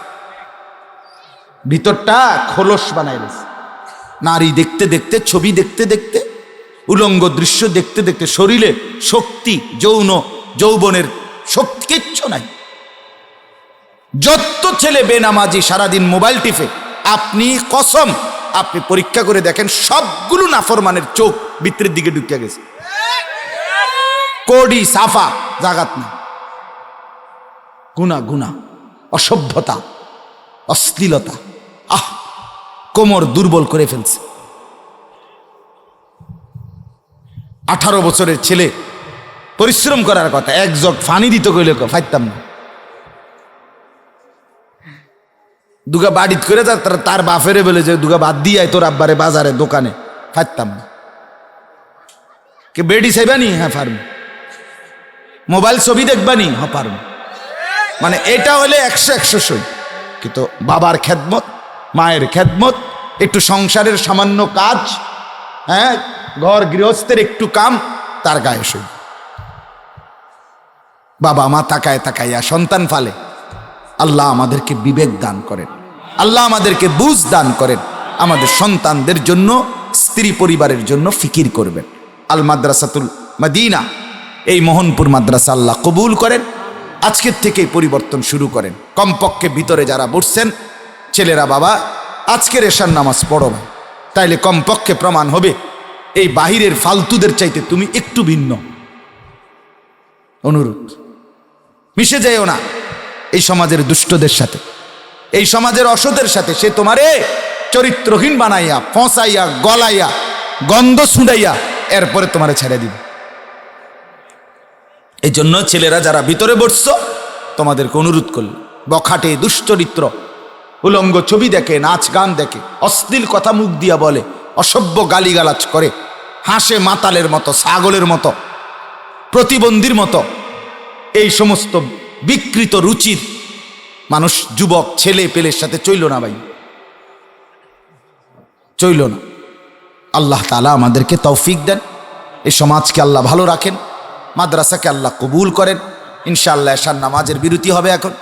ভিতরটা খোলস বানায় লেছে। নারী দেখতে দেখতে, ছবি দেখতে দেখতে, উলঙ্গ দৃশ্য দেখতে দেখতে শরীরে শক্তি, যৌবনের শক্তি কিচ্ছু নাই। যত ছেলে বেনামাজি সারাদিন মোবাইল টিপে, আপনি কসম আপনি পরীক্ষা করে দেখেন সবগুলো নাফরমানের চোখ ভিতরের দিকে ঢুকে গেছে, কোডি সাফা জাগাত না, গুনাহ গুনাহ, অসভ্যতা, অশ্লীলতা, কোমর দুর্বল করে ফেলছে। 18 বছরের ছেলে পরিশ্রম করার কথা, এক জগ ফানি দিত কইলে ফাইতাম না, দুগা বাড়িত করে তার বাফেরে বলে যে দুগা বাদ দিয়ে তোর আব্বারে বাজারে দোকানে, ফাইতাম না। কে বেডি চাইবানি? হ্যাঁ পারবো। মোবাইল ছবি দেখবানি? হ্যাঁ পারবো। মানে এটা হলে 100 সই। কিন্তু বাবার খেদমত, মায়ের খেদমত, একটু সংসারের সামান্য কাজ, হ্যাঁ ঘর গৃহস্থের একটু কাম, তার গায়ে সই। বাবা মা তাকায় তাকাইয়া সন্তান ফালে। আল্লাহ আমাদেরকে বিবেক দান করেন, আল্লাহ আমাদেরকে বুঝ দান করেন, আমাদের সন্তানদের জন্য, স্ত্রী পরিবারের জন্য ফিকির করবেন। আল মাদ্রাসাতুল মদিনা, এই মোহনপুর মাদ্রাসা আল্লাহ কবুল করেন। আজকের থেকেই পরিবর্তন শুরু করেন। কমপক্ষে ভিতরে যারা বসছেন ছেলেরা, বাবা আজকের এশার নামাজ পড়ো না, তাইলে কমপক্ষে প্রমাণ হবে এই বাহিরের ফালতুদের চাইতে তুমি একটু ভিন্ন। অনুরোধ, মিশে যাইও না এই সমাজের দুষ্টদের সাথে, এই সমাজের অসতের সাথে। সে তোমারে চরিত্রহীন বানাইয়া, ফসাইয়া, গলাইয়া, গন্ধ ছুঁড়াইয়া এরপরে তোমারে ছেড়ে দিবে। এই জন্য ছেলেরা যারা ভিতরে বসছো তোমাদেরকে অনুরোধ করল, বখাটে, দুশ্চরিত্র, উলঙ্গ ছবি দেখে, নাচ গান দেখে, অশ্লীল কথা মুখ দিয়া বলে, অসভ্য গালিগালাজ করে, হাসে মাতালের মতো, ছাগলের মতো, প্রতিবন্ধীর মতো, এই সমস্ত বিকৃত রুচির মানুষ, যুবক ছেলে পেলের সাথে চইল না ভাই, চইল না। আল্লাহ তাআলা আমাদেরকে তৌফিক দেন, এই সমাজকে আল্লাহ ভালো রাখেন, মাদ্রাসাকে আল্লাহ কবুল করেন। ইনশাআল্লাহ এশার নামাজের বিরতি হবে এখন।